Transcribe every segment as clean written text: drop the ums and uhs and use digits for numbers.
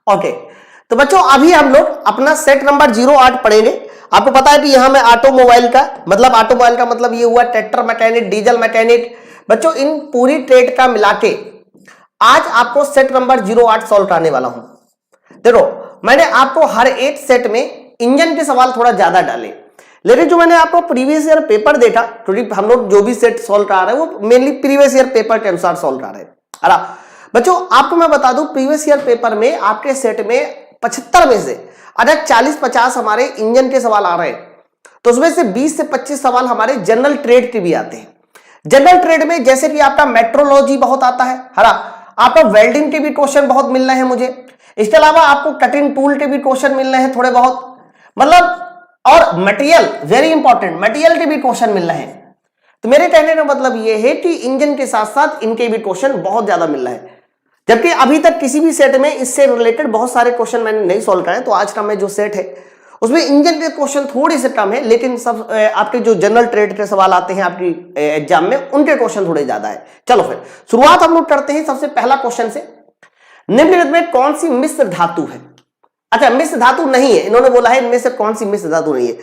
Okay, तो बच्चों अभी हम लोग अपना सेट नंबर 08 पढ़ेंगे। आपको पता है कि यहां में ऑटोमोबाइल का मतलब ये हुआ ट्रैक्टर मैकेनिक, डीजल मैकेनिक। बच्चों इन पूरी ट्रेड का मिलाके आज आपको सेट नंबर 08 सॉल्व कराने वाला हूं। देखो मैंने आपको हर एक सेट में इंजन के सवाल थोड़ा ज्यादा डाले, लेकिन जो मैंने आपको प्रीवियस ईयर पेपर देखा, क्योंकि हम लोग जो भी सेट सॉल्व करा रहे हैं वो मेनली प्रीवियस ईयर पेपर के अनुसार सॉल्व करा रहे हैं। बच्चों आपको मैं बता दूं प्रीवियस ईयर पेपर में आपके सेट में 75 में से अगर 40-50 हमारे इंजन के सवाल आ रहे हैं, तो उसमें से 20 से 25 सवाल हमारे जनरल ट्रेड के भी आते हैं। जनरल ट्रेड में जैसे कि आपका मेट्रोलॉजी बहुत आता है, आपका वेल्डिंग के भी क्वेश्चन बहुत मिल रहे हैं मुझे, इसके अलावा आपको कटिंग टूल के भी क्वेश्चन मिल रहे हैं थोड़े बहुत, मतलब और मटेरियल वेरी इंपॉर्टेंट, मटेरियल के भी क्वेश्चन मिल रहे हैं। तो मेरे कहने का मतलब यह है कि इंजन के साथ साथ इनके भी क्वेश्चन बहुत ज्यादा मिल रहे हैं, जबकि अभी तक किसी भी सेट में इससे रिलेटेड बहुत सारे क्वेश्चन मैंने नहीं सॉल्व कराए। तो आज का मैं जो सेट है उसमें इंजन के क्वेश्चन थोड़ी से कम है, लेकिन सब आपके जो जनरल ट्रेड के सवाल आते हैं आपकी एग्जाम में उनके क्वेश्चन थोड़े ज्यादा है। चलो फिर शुरुआत हम लोग करते हैं सबसे पहला क्वेश्चन से। निम्नलिखित में कौन सी मिश्र धातु है? अच्छा मिश्र धातु नहीं है, इन्होंने बोला है इनमें से कौन सी मिश्र धातु नहीं है।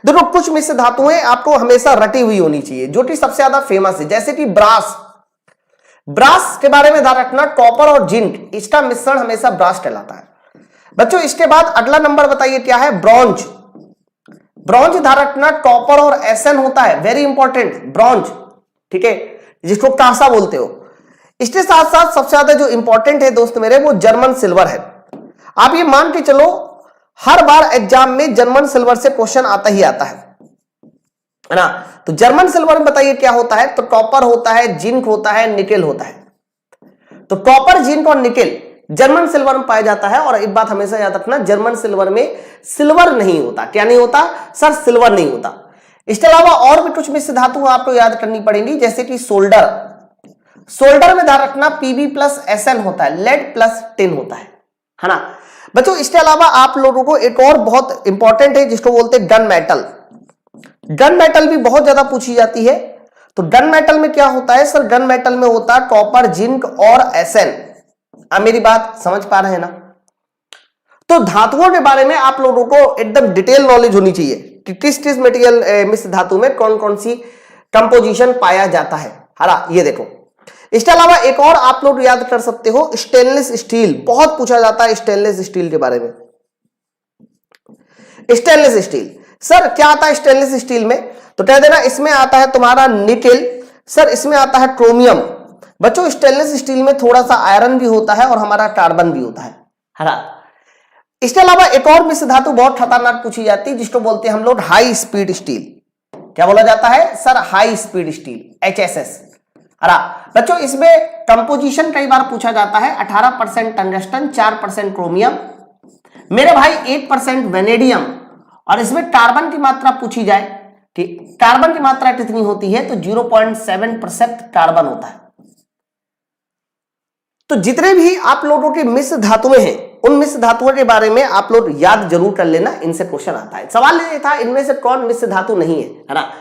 देखो कुछ मिश्र धातुएं आपको हमेशा रटी हुई होनी चाहिए जो कि सबसे ज्यादा फेमस है, जैसे कि ब्रास। ब्रास के बारे में ध्यान रखना, कॉपर और जिंक इसका मिश्रण हमेशा ब्रास कहलाता है। बच्चों इसके बाद अगला नंबर बताइए क्या है? ब्रॉन्ज। ब्रॉन्ज ध्यान रखना, कॉपर और एसएन होता है, वेरी इंपॉर्टेंट ब्रॉन्ज, ठीक है, जिसको कांसा बोलते हो। इसके साथ साथ सबसे ज्यादा जो इंपॉर्टेंट है दोस्त मेरे वो जर्मन सिल्वर है। आप ये मान के चलो हर बार एग्जाम में जर्मन सिल्वर से क्वेश्चन आता ही आता है ना। तो जर्मन सिल्वर में बताइए क्या होता है? तो कॉपर होता है, जिंक होता है, निकेल होता है। तो कॉपर, जिंक और निकेल जर्मन सिल्वर में पाया जाता है। और एक बात हमेशा याद रखना, जर्मन सिल्वर में सिल्वर नहीं होता। क्या नहीं होता सर? सिल्वर नहीं होता। इसके अलावा और भी कुछ मिश्र धातु आपको याद करनी पड़ेगी, जैसे कि सोल्डर। सोल्डर में ध्यान रखना Pb प्लस SN होता है, लेड प्लस टिन होता है ना बच्चों। इसके अलावा आप लोगों को एक और बहुत इंपॉर्टेंट है जिसको बोलते हैं गन मेटल। गन मेटल भी बहुत ज्यादा पूछी जाती है। तो गन मेटल में क्या होता है सर? गन मेटल में होता है कॉपर, जिंक और SN। आप मेरी बात समझ पा रहे हैं ना? तो धातुओं के बारे में आप लोगों को एकदम डिटेल नॉलेज होनी चाहिए कि किस किस मटेरियल मिश्र धातु में कौन कौन सी कंपोजिशन पाया जाता है। ये देखो, इसके अलावा एक और आप लोग याद कर सकते हो, स्टेनलेस स्टील। बहुत पूछा जाता है स्टेनलेस स्टील के बारे में। स्टेनलेस स्टील सर क्या आता है स्टेनलेस स्टील में? तो कह देना इसमें आता है तुम्हारा निकेल, सर इसमें आता है क्रोमियम। बच्चों स्टेनलेस स्टील में थोड़ा सा आयरन भी होता है और हमारा कार्बन भी होता है। इसके अलावा एक और मिश्र धातु बहुत खतरनाक पूछी जाती है जिसको बोलते हैं हम लोग हाई स्पीड स्टील। क्या बोला जाता है sir? High speed steel, HSS। बच्चों इसमें कंपोजिशन कई बार पूछा जाता है, 18% टंगस्टन, 4% क्रोमियम, मेरे भाई 8% वेनेडियम। और इसमें कार्बन की मात्रा पूछी जाए कि कार्बन की मात्रा कितनी होती है, तो 0.7% कार्बन होता है। तो जितने भी आप लोगों के मिश्र धातुएं हैं उन मिश्र धातुओं के बारे में आप लोग याद जरूर कर लेना, इनसे क्वेश्चन आता है। सवाल ये था इनमें से कौन मिश्र धातु नहीं है ना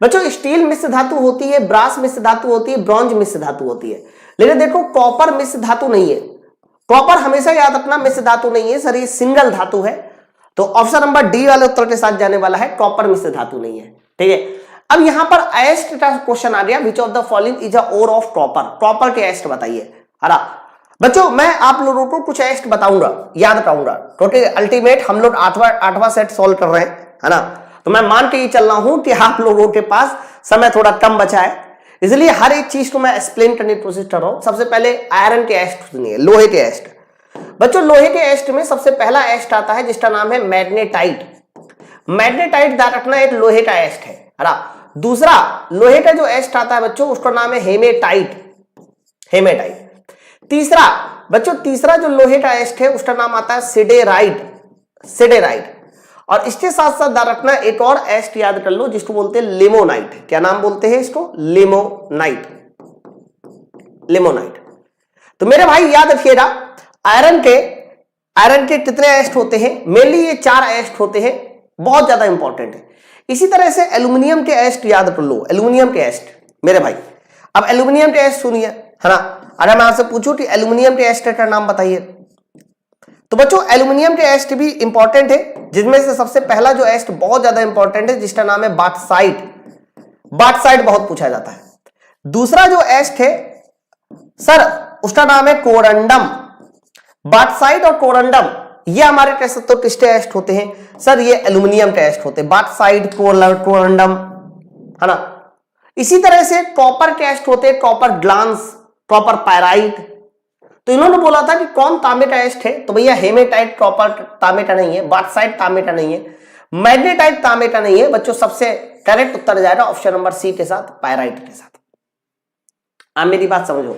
बच्चों? स्टील मिश्र धातु होती है, ब्रास मिश्र धातु होती है, ब्रॉन्ज मिश्र धातु होती है। लेकिन देखो कॉपर मिश्र धातु नहीं है। कॉपर हमेशा याद रखना मिश्र धातु नहीं है सर, ये सिंगल धातु है। तो ऑप्शन नंबर डी वाले उत्तर के साथ जाने वाला है, कॉपर मिश्र धातु नहीं है, ठीक है। अब यहां पर एस्ट का क्वेश्चन आ गया, which of the following is a ore of copper. Copper के एस्ट बताइए। बच्चों मैं आप लोगों को कुछ एस्ट बताऊंगा, याद कराऊंगा, क्योंकि अल्टीमेट हम लोग आठवां सेट सॉल्व कर रहे हैं, है ना। तो मैं मान के ये चल रहा हूं कि आप लोगों के पास समय थोड़ा कम बचा है, इसलिए हर एक चीज को मैं एक्सप्लेन करने की कोशिश कर रहा हूं। सबसे पहले आयरन के एस्ट सुनिए, लोहे के एस्ट। बच्चों लोहे के एस्ट में सबसे पहला एस्ट आता है जिसका नाम है मैग्नेटाइट। मैग्नेटाइट याद रखना एक लोहे का एस्ट है ना। दूसरा लोहे का जो एस्ट आता है बच्चों उसका नाम है हेमेटाइट। हेमेटाइट। तीसरा बच्चों, तीसरा जो लोहे का एस्ट है उसका नाम आता है सिडेराइट। सिडेराइट। और इसके साथ साथ याद रखना एक और एस्ट याद कर लो जिसको बोलते हैं लिमोनाइट। क्या नाम बोलते हैं इसको? लिमोनाइट। लिमोनाइट। तो मेरे भाई याद रखिएगा आयरन के कितने एस्ट होते हैं? मेनली ये 4 एस्ट होते हैं, बहुत ज्यादा इंपॉर्टेंट है। इसी तरह से एल्यूमिनियम के एस्ट याद कर लो, एल्यूमिनियम के एस्ट मेरे भाई। अब एल्यूमिनियम के एस्ट सुनिए, है ना। अगर मैं आपसे पूछूं कि एल्यूमिनियम के एस्टर का नाम बताइए, तो बच्चों एल्यूमिनियम के एस्ट भी इंपॉर्टेंट है, जिसमें से सबसे पहला जो एस्ट बहुत ज्यादा इंपॉर्टेंट है जिसका नाम है बॉक्साइट। बॉक्साइट बहुत पूछा जाता है। दूसरा जो एस्ट है सर उसका नाम है कोरंडम। बॉक्साइट और कोरंडम ये हमारे किसके एस्ट होते हैं सर, ये एल्यूमिनियम के एस्ट होते हैं, बॉक्साइट कोरंडम, है ना। इसी तरह से कॉपर के एस्ट होते हैं, कॉपर ग्लांस, कॉपर पायराइट। तो इन्होंने बोला था कि कौन तांबे का एस्ट है, तो भैया हेमेटाइट कॉपर तांबे का नहीं है, बॉक्साइट तांबे का नहीं है, मैग्नेटाइट तांबे का नहीं है बच्चों। सबसे करेक्ट उत्तर जाएगा ऑप्शन नंबर सी के साथ, पायराइट के साथ। आप मेरी बात समझो,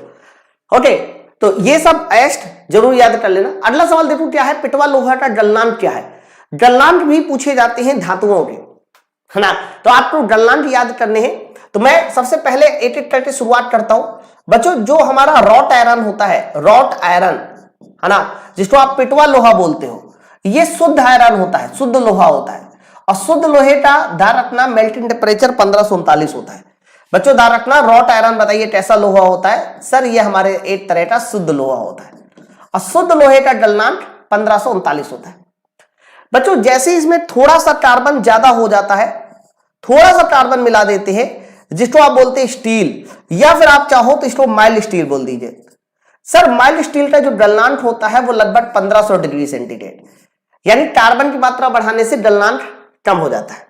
ओके। तो ये सब एस्ट जरूर याद कर लेना। अगला सवाल देखो क्या है, पिटवा लोहा का गलनांक क्या है। गलनांक भी पूछे जाते हैं धातुओं के, है ना। तो आपको गलनांक याद करने हैं। तो मैं सबसे पहले एक एक करके शुरुआत करता हूं बच्चों। जो हमारा रॉट आयरन होता है, रॉट आयरन, है ना, जिसको आप पिटवा लोहा बोलते हो, ये शुद्ध आयरन होता है, शुद्ध लोहा होता है। और शुद्ध लोहे का ध्यान रखना मेल्टिंग टेम्परेचर 1539 होता है बच्चों। ध्यान रखना रॉट आयरन बताइए कैसा लोहा होता है सर, ये हमारे एक तरह का शुद्ध लोहा होता है। और शुद्ध लोहे का गलनांक 1539 होता है बच्चों। जैसे इसमें थोड़ा सा कार्बन ज्यादा हो जाता है, थोड़ा सा कार्बन मिला देते हैं, जिसको आप बोलते हैं स्टील, या फिर आप चाहो तो इसको माइल्ड स्टील बोल दीजिए सर। माइल्ड स्टील का जो गलनांक होता है वो लगभग 1500 डिग्री सेंटीग्रेड, यानी कार्बन की मात्रा बढ़ाने से गलनांक कम हो जाता है।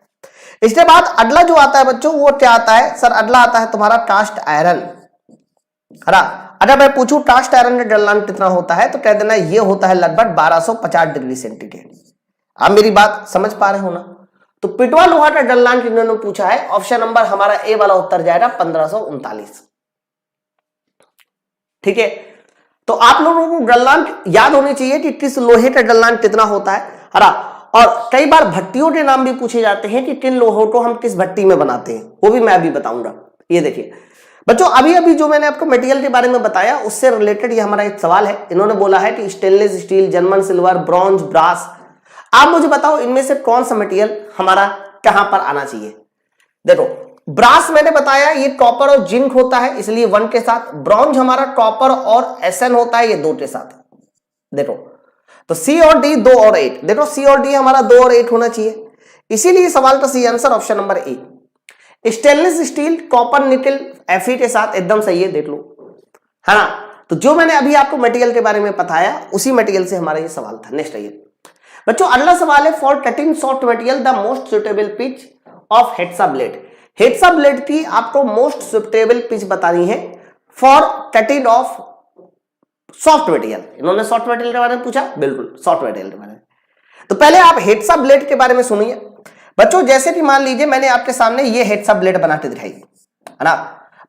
इसके बाद अगला जो आता है बच्चों वो क्या आता है सर, अगला आता है तुम्हारा कास्ट आयरन, है ना। अगर मैं पूछूं कास्ट आयरन का गलनांक कितना होता है तो कह देना ये होता है लगभग 1250 डिग्री सेंटीग्रेड। आप मेरी बात समझ पा रहे हो ना। तो पिटवा लोहा का गलनांक इन्होंने पूछा है, ऑप्शन नंबर हमारा ए वाला उत्तर जाएगा 1539। ठीक है, तो आप लोगों को गलनांक याद होने चाहिए कि किस लोहे का गलनांक कितना होता है ना। और कई बार भट्टियों के नाम भी पूछे जाते हैं कि किन लोहों को हम किस भट्टी में बनाते हैं, वो भी मैं अभी बताऊंगा। ये देखिए बच्चों, अभी अभी जो मैंने आपको मटेरियल के बारे में बताया उससे रिलेटेड ये हमारा एक सवाल है। इन्होंने बोला है कि stainless steel, German silver, bronze, brass, आप मुझे बताओ इनमें से कौन सा मटेरियल हमारा कहां पर आना चाहिए। देखो ब्रास मैंने बताया ये कॉपर और जिंक होता है, इसलिए 1 के साथ। ब्रॉन्ज हमारा कॉपर और एसएन होता है, ये 2 के साथ। देखो तो सी और डी 2 और 8, देखो सी और डी हमारा 2 और 8 होना चाहिए, इसीलिए सवाल का सही answer option number A. Stainless steel, copper, निकल, Fe के साथ एकदम सही है, देख लो, है ना। तो जो मैंने अभी आपको मटेरियल के बारे में बताया उसी मटेरियल से हमारा ये सवाल था। नेक्स्ट आइए बच्चों, अगला सवाल है, for cutting soft material the most suitable pitch of hexa blade. Hexa blade की आपको मोस्ट सुटेबल पिच बतानी है for cutting of soft material. इन्होंने सॉफ्ट मटेरियल के बारे में पूछा, बिल्कुल सॉफ्ट मटेरियल के बारे में। तो पहले आप हेक्सा ब्लेड के बारे में सुनिए बच्चों। जैसे कि मान लीजिए मैंने आपके सामने ये हेक्सा ब्लेड बना के दिखाई, है ना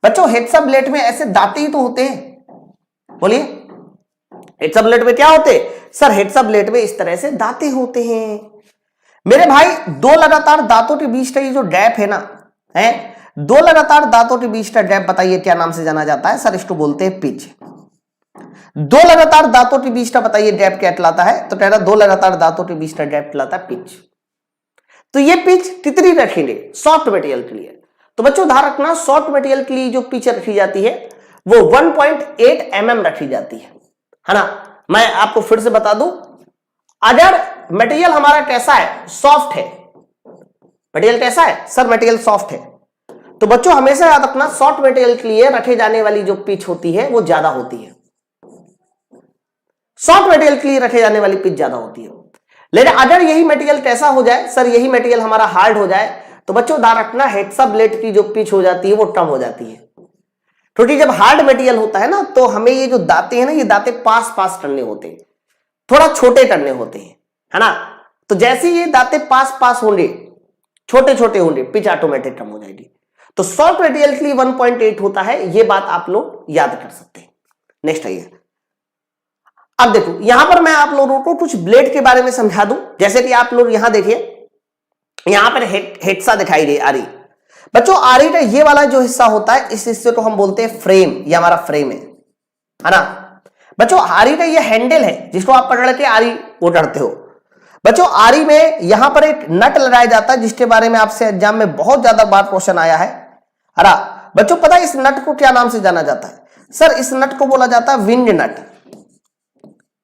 बच्चों। हेक्सा ब्लेड में ऐसे दांते ही तो होते हैं, बोलिए हेक्सा ब्लेड में क्या होते हैं सर, हेक्सा ब्लेड में इस तरह से दांते होते हैं मेरे भाई। 2 लगातार दांतों के बीच का ये जो गैप है ना, है 2 लगातार दांतों के बीच का गैप, बताइए क्या नाम से जाना जाता है सर, इसको बोलते हैं पिच। 2 लगातार दांतों के बीच का बताइए गैप क्या कहलाता है, तो कह रहा 2 लगातार दांतों के बीच का गैप कहलाता है पिच। तो ये पिच कितनी रखेंगे सॉफ्ट मटेरियल के लिए, तो बच्चों ध्यान रखना सॉफ्ट मटेरियल के लिए जो पिच रखी जाती है वो 1.8 mm रखी जाती है ना। मैं आपको फिर से बता दूं, अगर मटेरियल हमारा कैसा है, सॉफ्ट है, मटेरियल कैसा है सर, मटेरियल सॉफ्ट है, तो बच्चों हमेशा याद रखना सॉफ्ट मटेरियल के लिए रखे जाने वाली जो पिच होती है वो ज्यादा होती है। सॉफ्ट मटेरियल के लिए रखे जाने वाली पिच ज्यादा होती है। लेकिन अगर यही मटेरियल कैसा हो जाए सर, यही मटेरियल हमारा हार्ड हो जाए, तो बच्चों ध्यान रखना हेक्सा ब्लेड की जो पिच हो जाती है वो कम हो जाती है। क्योंकि जब हार्ड मटेरियल होता है ना तो हमें ये जो दांते हैं ना, ये दांते पास पास करने होते हैं, थोड़ा छोटे करने होते हैं, है ना। तो जैसे ये दांते पास पास होंगे, छोटे छोटे होंगे, पिच ऑटोमेटिक कम हो जाएगी। तो सॉफ्ट मटेरियल के लिए 1.8 होता है, ये बात आप लोग याद कर सकते हैं। नेक्स्ट आइए, अब देखो यहां पर मैं आप लोगों को कुछ ब्लेड के बारे में समझा दूं। जैसे कि आप लोग यहां देखिए, यहां पर हेक्सा दिखाई दे आ रही बच्चों। आरी का ये वाला जो हिस्सा होता है, इस हिस्से को हम बोलते हैं फ्रेम, ये हमारा फ्रेम है ना बच्चों। आरी का ये हैंडल है जिसको आप पकड़ के आरी वो करते हो बच्चों। आरी में यहां पर एक नट लगाया जाता है जिसके बारे में आपसे एग्जाम में बहुत ज्यादा बार क्वेश्चन आया है ना बच्चों। पता है इस नट को क्या नाम से जाना जाता है सर, इस नट को बोला जाता है विंड नट,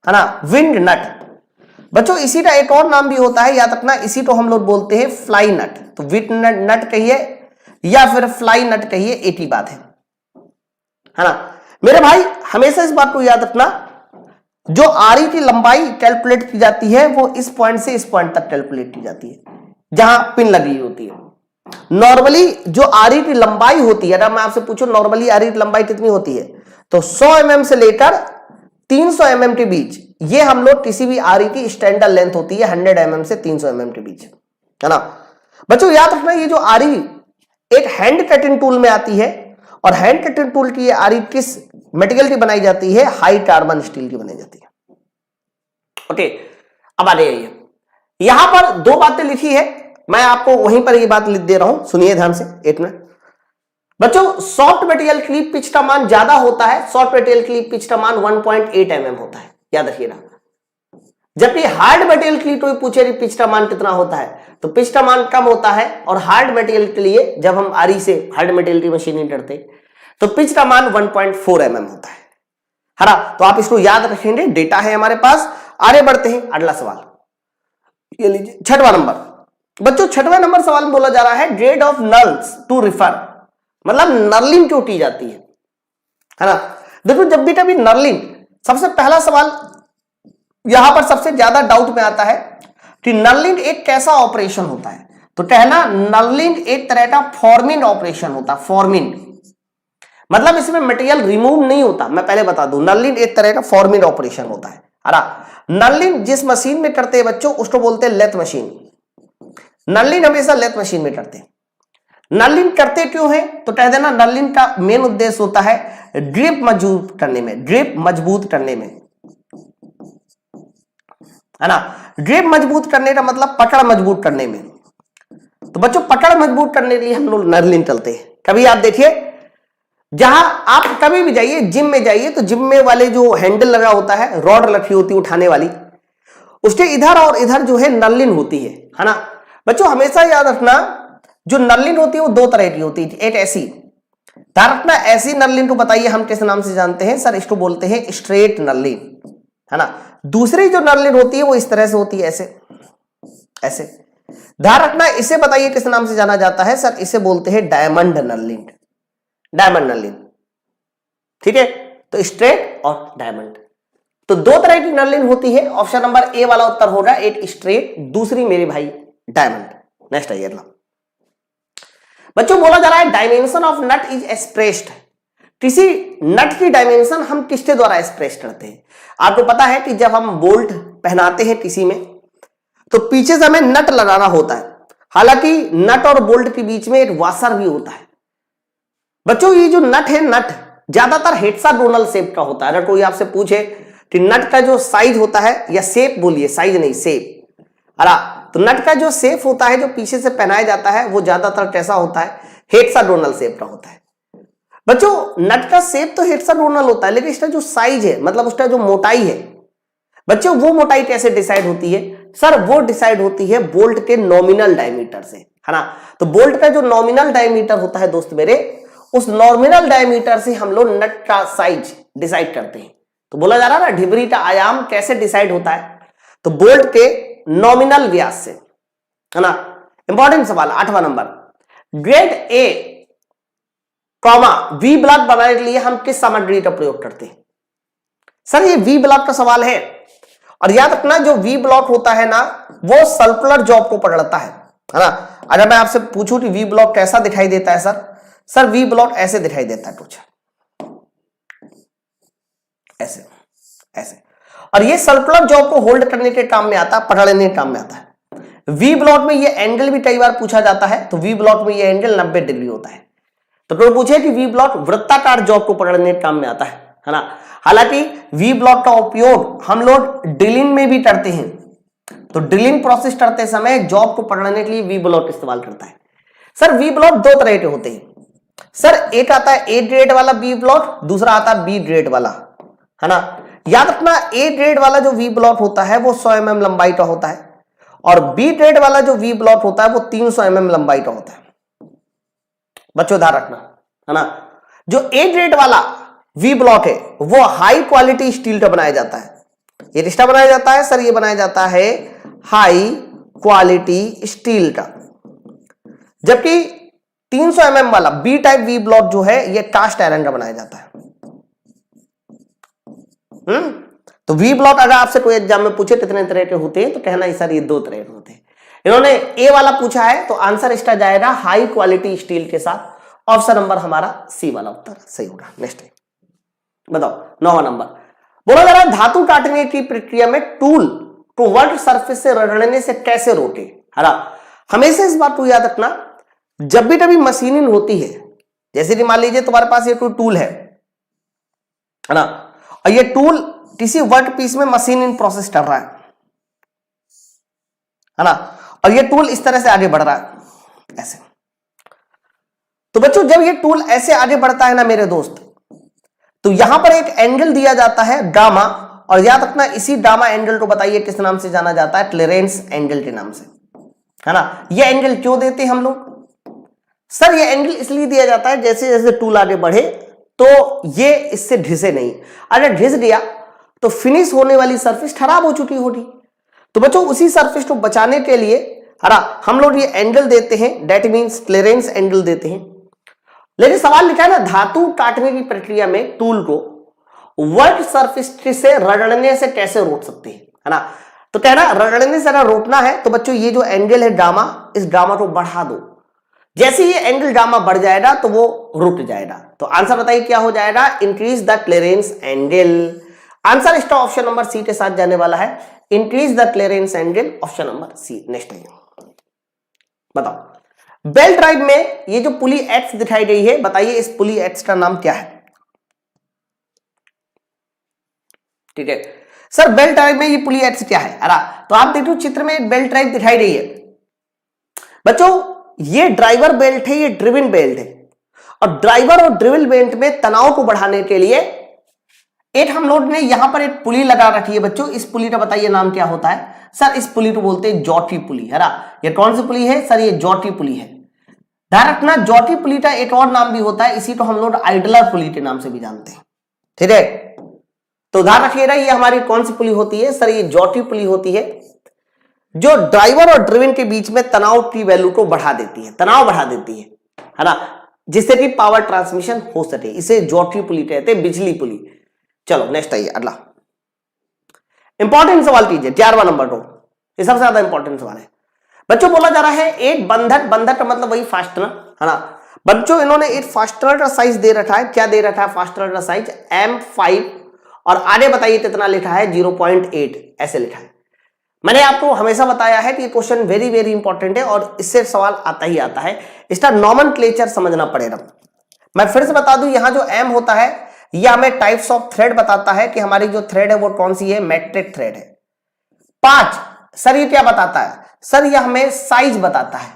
है ना, विंड नट। बच्चों इसी का एक और नाम भी होता है, याद रखना, इसी को हम लोग बोलते हैं फ्लाई नट। तो विट नट कहिए या फिर फ्लाई नट कहिए, एक ही बात है ना मेरे भाई। हमेशा इस बात को याद रखना, जो आरी की लंबाई कैलकुलेट की जाती है वो इस पॉइंट से इस पॉइंट तक कैलकुलेट की जाती है जहां पिन लगी होती है। नॉर्मली जो आरी की लंबाई होती है, अगर मैं आपसे पूछूं नॉर्मली आरी की लंबाई कितनी होती है, तो 100 mm से लेकर 300 mm के बीच, ये हम लोग किसी भी आरी की स्टैंडर्ड लेंथ होती है 100 mm से 300 mm के बीच, है ना। बच्चों याद रखना, ये जो आरी एक हैंड कटिंग टूल में आती है, और हैंड कटिंग टूल की ये आरी किस मटेरियल की बनाई जाती है, हाई कार्बन स्टील की बनाई जाती है। ओके, अब आ रही है, यहां पर दो बातें लिखी है, मैं आपको वहीं पर ये बात लिख दे रहा हूं, सुनिए ध्यान से एक मिनट। बच्चों सॉफ्ट मटेरियल के लिए पिच का मान ज्यादा होता है, सॉफ्ट मटेरियल के लिए पिच का मान 1.8 mm होता है, याद रखिएगा। जबकि हार्ड मटेरियल के लिए कोई पूछे कि पिच का मान कितना होता है, तो पिच का मान कम होता है, और हार्ड मटेरियल के लिए जब हम आरी से हार्ड मटेरियल की मशीनिंग करते तो पिच का मान 1.4 mm होता है ना। तो आप इसको याद रखेंगे, डेटा है हमारे पास। आगे बढ़ते हैं, अगला सवाल ये लीजिए, 6वां नंबर। बच्चों 6वां नंबर सवाल में बोला जा रहा है grade of knurls to refer, मतलब नर्लिंग क्यों की जाती है ना। देखो जब भी कभी नर्लिंग, सबसे पहला सवाल यहां पर सबसे ज्यादा डाउट में आता है कि नर्लिंग एक कैसा ऑपरेशन होता है, तो कहना नर्लिंग एक तरह का फॉर्मिंग ऑपरेशन होता है। फॉर्मिंग मतलब इसमें मटेरियल रिमूव नहीं होता, मैं पहले बता दूं, नर्लिंग एक तरह का फॉर्मिंग ऑपरेशन होता है ना। नर्लिंग जिस मशीन में करते हैं बच्चों, उसको बोलते हैं लेथ मशीन। नर्लिंग हमेशा लेथ मशीन में करते हैं। नर्लिंग करते क्यों है, तो कह देना नर्लिंग का मेन उद्देश्य होता है ड्रिप मजबूत करने में, ड्रिप मजबूत करने में, है ना। ड्रिप मजबूत करने का मतलब पकड़ मजबूत करने में। तो बच्चों पकड़ मजबूत करने के लिए हम लोग नर्लिंग चलते हैं। कभी आप देखिए, जहां आप कभी भी जाइए, जिम में जाइए, तो जिम में वाले जो हैंडल लगा होता है, रॉड रखी होती है उठाने वाली, उसके इधर और इधर जो है नर्लिंग होती है ना। बच्चों हमेशा याद रखना, जो नर्लिंग होती है वो दो तरह की होती है। एक ऐसी, ध्यान रखना, ऐसी नर्लिंग को बताइए हम किस नाम से जानते हैं, सर इसको बोलते हैं स्ट्रेट नर्लिंग, है ना। दूसरी जो नर्लिंग होती है वो इस तरह से होती है, ऐसे ऐसे। ध्यान रखना, इसे बताइए किस नाम से जाना जाता है, सर इसे बोलते हैं डायमंड नर्लिंग, डायमंड नर्लिंग, ठीक है। तो स्ट्रेट और डायमंड, तो दो तरह की नर्लिंग होती है। ऑप्शन नंबर ए वाला उत्तर होगा, एक स्ट्रेट, दूसरी मेरे भाई डायमंड। नेक्स्ट आइए अगला। बच्चों बोला जा रहा है dimension of nut is expressed, किसी नट की डायमेंशन हम किसके द्वारा एक्सप्रेस करते हैं। आपको पता है कि जब हम बोल्ट पहनाते हैं किसी में, तो पीछे से हमें नट लगाना होता है। हालांकि नट और बोल्ट के बीच में एक वाशर भी होता है। बच्चों ये जो नट है, नट ज्यादातर हेक्सागोनल शेप का होता है। अगर कोई आपसे पूछे कि नट का जो साइज होता है, या शेप बोलिए, साइज नहीं शेप, तो नट का जो शेप होता है जो पीछे से पहनाया जाता है, वो ज्यादातर कैसा होता है, हेक्सागोनल शेप का होता है। बच्चों नट का शेप तो हेक्सागोनल होता है, लेकिन इसका जो साइज है, मतलब उसका जो मोटाई है, बच्चों वो मोटाई कैसे डिसाइड होती है, सर वो डिसाइड होती है बोल्ट के नॉमिनल डायमीटर से, है ना। तो बोल्ट का जो नॉमिनल डायमीटर होता है दोस्त मेरे, उस नॉमिनल डायमीटर से हम लोग नट का साइज डिसाइड करते हैं। तो बोला जा रहा है ना, ढिबरी का आयाम कैसे डिसाइड होता है, तो बोल्ट के नॉमिनल व्यास से, है ना। इंपॉर्टेंट सवाल 8वां number, grade A comma V block बनाने के लिए हम किस सामग्री का प्रयोग करते हैं। सर ये वी ब्लॉक का सवाल है, और याद रखना जो वी ब्लॉक होता है ना, वो सर्कुलर जॉब को पकड़ता है ना। अगर मैं आपसे पूछूं कि वी ब्लॉक कैसा दिखाई देता है, सर वी ब्लॉक ऐसे दिखाई देता है, कुछ ऐसे ऐसे, और ये सर्कुलर जॉब को होल्ड करने के काम में आता है, पकड़ने के काम में आता है। वी ब्लॉक में ये एंगल भी कई बार पूछा जाता है, तो वी ब्लॉक में ये एंगल 90 डिग्री होता है। तो कोई पूछे कि वी ब्लॉक वृत्ताकार जॉब को पकड़ने के काम में आता है ना। हालांकि वी ब्लॉक का उपयोग हम लोग ड्रिलिंग में भी करते हैं, तो ड्रिलिंग प्रोसेस करते समय जॉब को पकड़ने के लिए वी ब्लॉक इस्तेमाल करता है। सर वी ब्लॉक दो तरह के होते हैं, सर एक आता है ए ग्रेड वाला वी ब्लॉक, दूसरा आता है बी ग्रेड वाला, है ना। याद रखना ए ग्रेड वाला जो वी ब्लॉक होता है वो 100 mm लंबाई का होता है, और बी ग्रेड वाला जो वी ब्लॉक होता है वो 300 mm लंबाई का होता है। बच्चों ध्यान रखना, है ना। जो ए ग्रेड वाला वी ब्लॉक है वो हाई क्वालिटी स्टील का बनाया जाता है, ये रिश्ता बनाया जाता है सर, ये बनाया जाता है हाई क्वालिटी स्टील का। जबकि 300 mm वाला बी टाइप वी ब्लॉक जो है ये कास्ट आयरन का बनाया जाता है। तो वी ब्लॉक अगर आपसे कोई एग्जाम में पूछे कितने तरह के होते हैं तो कहना है सर ये 2 तरह के होते हैं। इन्होंने ए वाला पूछा है तो आंसर इसका जाएगा हाई क्वालिटी स्टील के साथ। ऑप्शन नंबर हमारा सी वाला उत्तर सही होगा। नेक्स्ट बताओ 9वां नंबर बोला जा रहा है धातु काटने की प्रक्रिया में टूल को वर्क सरफेस से रगड़ने से कैसे रोके, है ना। हमेशा इस बात को याद रखना, जब भी कभी मशीनिंग होती है, जैसे कि मान लीजिए तुम्हारे पास ये कोई टूल है ना, और ये टूल किसी वर्क पीस में मशीनिंग प्रोसेस कर रहा है ना, और ये टूल इस तरह से आगे बढ़ रहा है ऐसे। तो बच्चों जब ये टूल ऐसे आगे बढ़ता है ना मेरे दोस्त, तो यहां पर एक एंगल दिया जाता है गामा, और याद रखना इसी गामा एंगल को बताइए किस नाम से जाना जाता है, क्लीरेंस एंगल के नाम से, है ना। ये एंगल क्यों देते हैं हम लोग सर, ये एंगल इसलिए दिया जाता है जैसे जैसे टूल आगे बढ़े तो ये इससे घिसे नहीं, अगर घिस दिया तो फिनिश होने वाली सरफेस खराब हो चुकी होगी। तो बच्चों उसी सरफेस को बचाने के लिए हम लोग ये एंगल देते हैं, दैट मींस क्लीरेंस एंगल देते हैं। लेकिन सवाल लिखा है ना धातु काटने की प्रक्रिया में टूल को वर्क सरफेस से रगड़ने से कैसे रोक सकते हैं, है ना। तो कहना रगड़ने से अगर रोकना है तो बच्चों ये जो एंगल है गामा, इस गामा को बढ़ा दो। जैसे ये एंगल गामा बढ़ जाएगा तो वो रुक जाएगा। तो आंसर बताइए क्या हो जाएगा, increase the clearance angle. Answer इसका ऑप्शन नंबर सी के साथ जाने वाला है, increase the clearance angle, option number C. Next है बताओ बेल्ट ड्राइव में ये जो पुली एक्स दिखाई गई है, बताइए इस पुली एक्स का नाम क्या है। ठीक है सर, बेल्ट ड्राइव में ये पुली एक्स क्या है, तो आप देखो चित्र में बेल्ट ड्राइव दिखाई गई है बच्चों, ये ड्राइवर बेल्ट है, ये ड्रिवन बेल्ट है, और ड्राइवर और ड्रिवन बेल्ट में तनाव को बढ़ाने के लिए एक हम लोग ने यहां पर एक पुली लगा रखी है बच्चों। इस पुली का बताइए नाम क्या होता है सर, इस पुली को बोलते हैं जॉटी पुली, है ना। ये कौन सी पुली है सर, ये जॉटी पुली है। ध्यान रखना जॉटी पुली का एक और नाम भी होता है, इसी को हम लोग आइडलर पुली के नाम से भी जानते हैं। ठीक है, तो ध्यान रखिएगा ये हमारी कौन सी पुली होती है सर, ये जॉटी पुली होती है, जो ड्राइवर और ड्रिवन के बीच में तनाव की वैल्यू को बढ़ा देती है, तनाव बढ़ा देती है ना, जिससे कि पावर ट्रांसमिशन हो सके। इसे जॉटी पुली कहते हैं, बिजली पुली। चलो नेक्स्ट आइए, अगला इंपॉर्टेंट सवाल कीजिए 11वां नंबर को, ये सबसे ज्यादा इंपॉर्टेंट सवाल है बच्चों। बोला जा रहा है एक बंधक, बंधक का मतलब वही फास्टनर, है ना। बच्चों इन्होंने एक फास्टनर का साइज दे रखा है, क्या दे रखा है फास्टनर का साइज M5, और आगे बताइए कितना लिखा है 0.8 ऐसे लिखा है। मैंने आपको हमेशा बताया है कि क्वेश्चन वेरी वेरी इंपॉर्टेंट है और इससे सवाल आता ही आता है, इसका नॉमेनक्लेचर समझना पड़ेगा। मैं फिर से बता दूं, यहां जो M होता है यह हमें टाइप्स ऑफ थ्रेड बताता है कि हमारी जो थ्रेड है वो कौन सी है, मैट्रिक थ्रेड है। 5 सर ये क्या बताता है सर, यह हमें साइज बताता है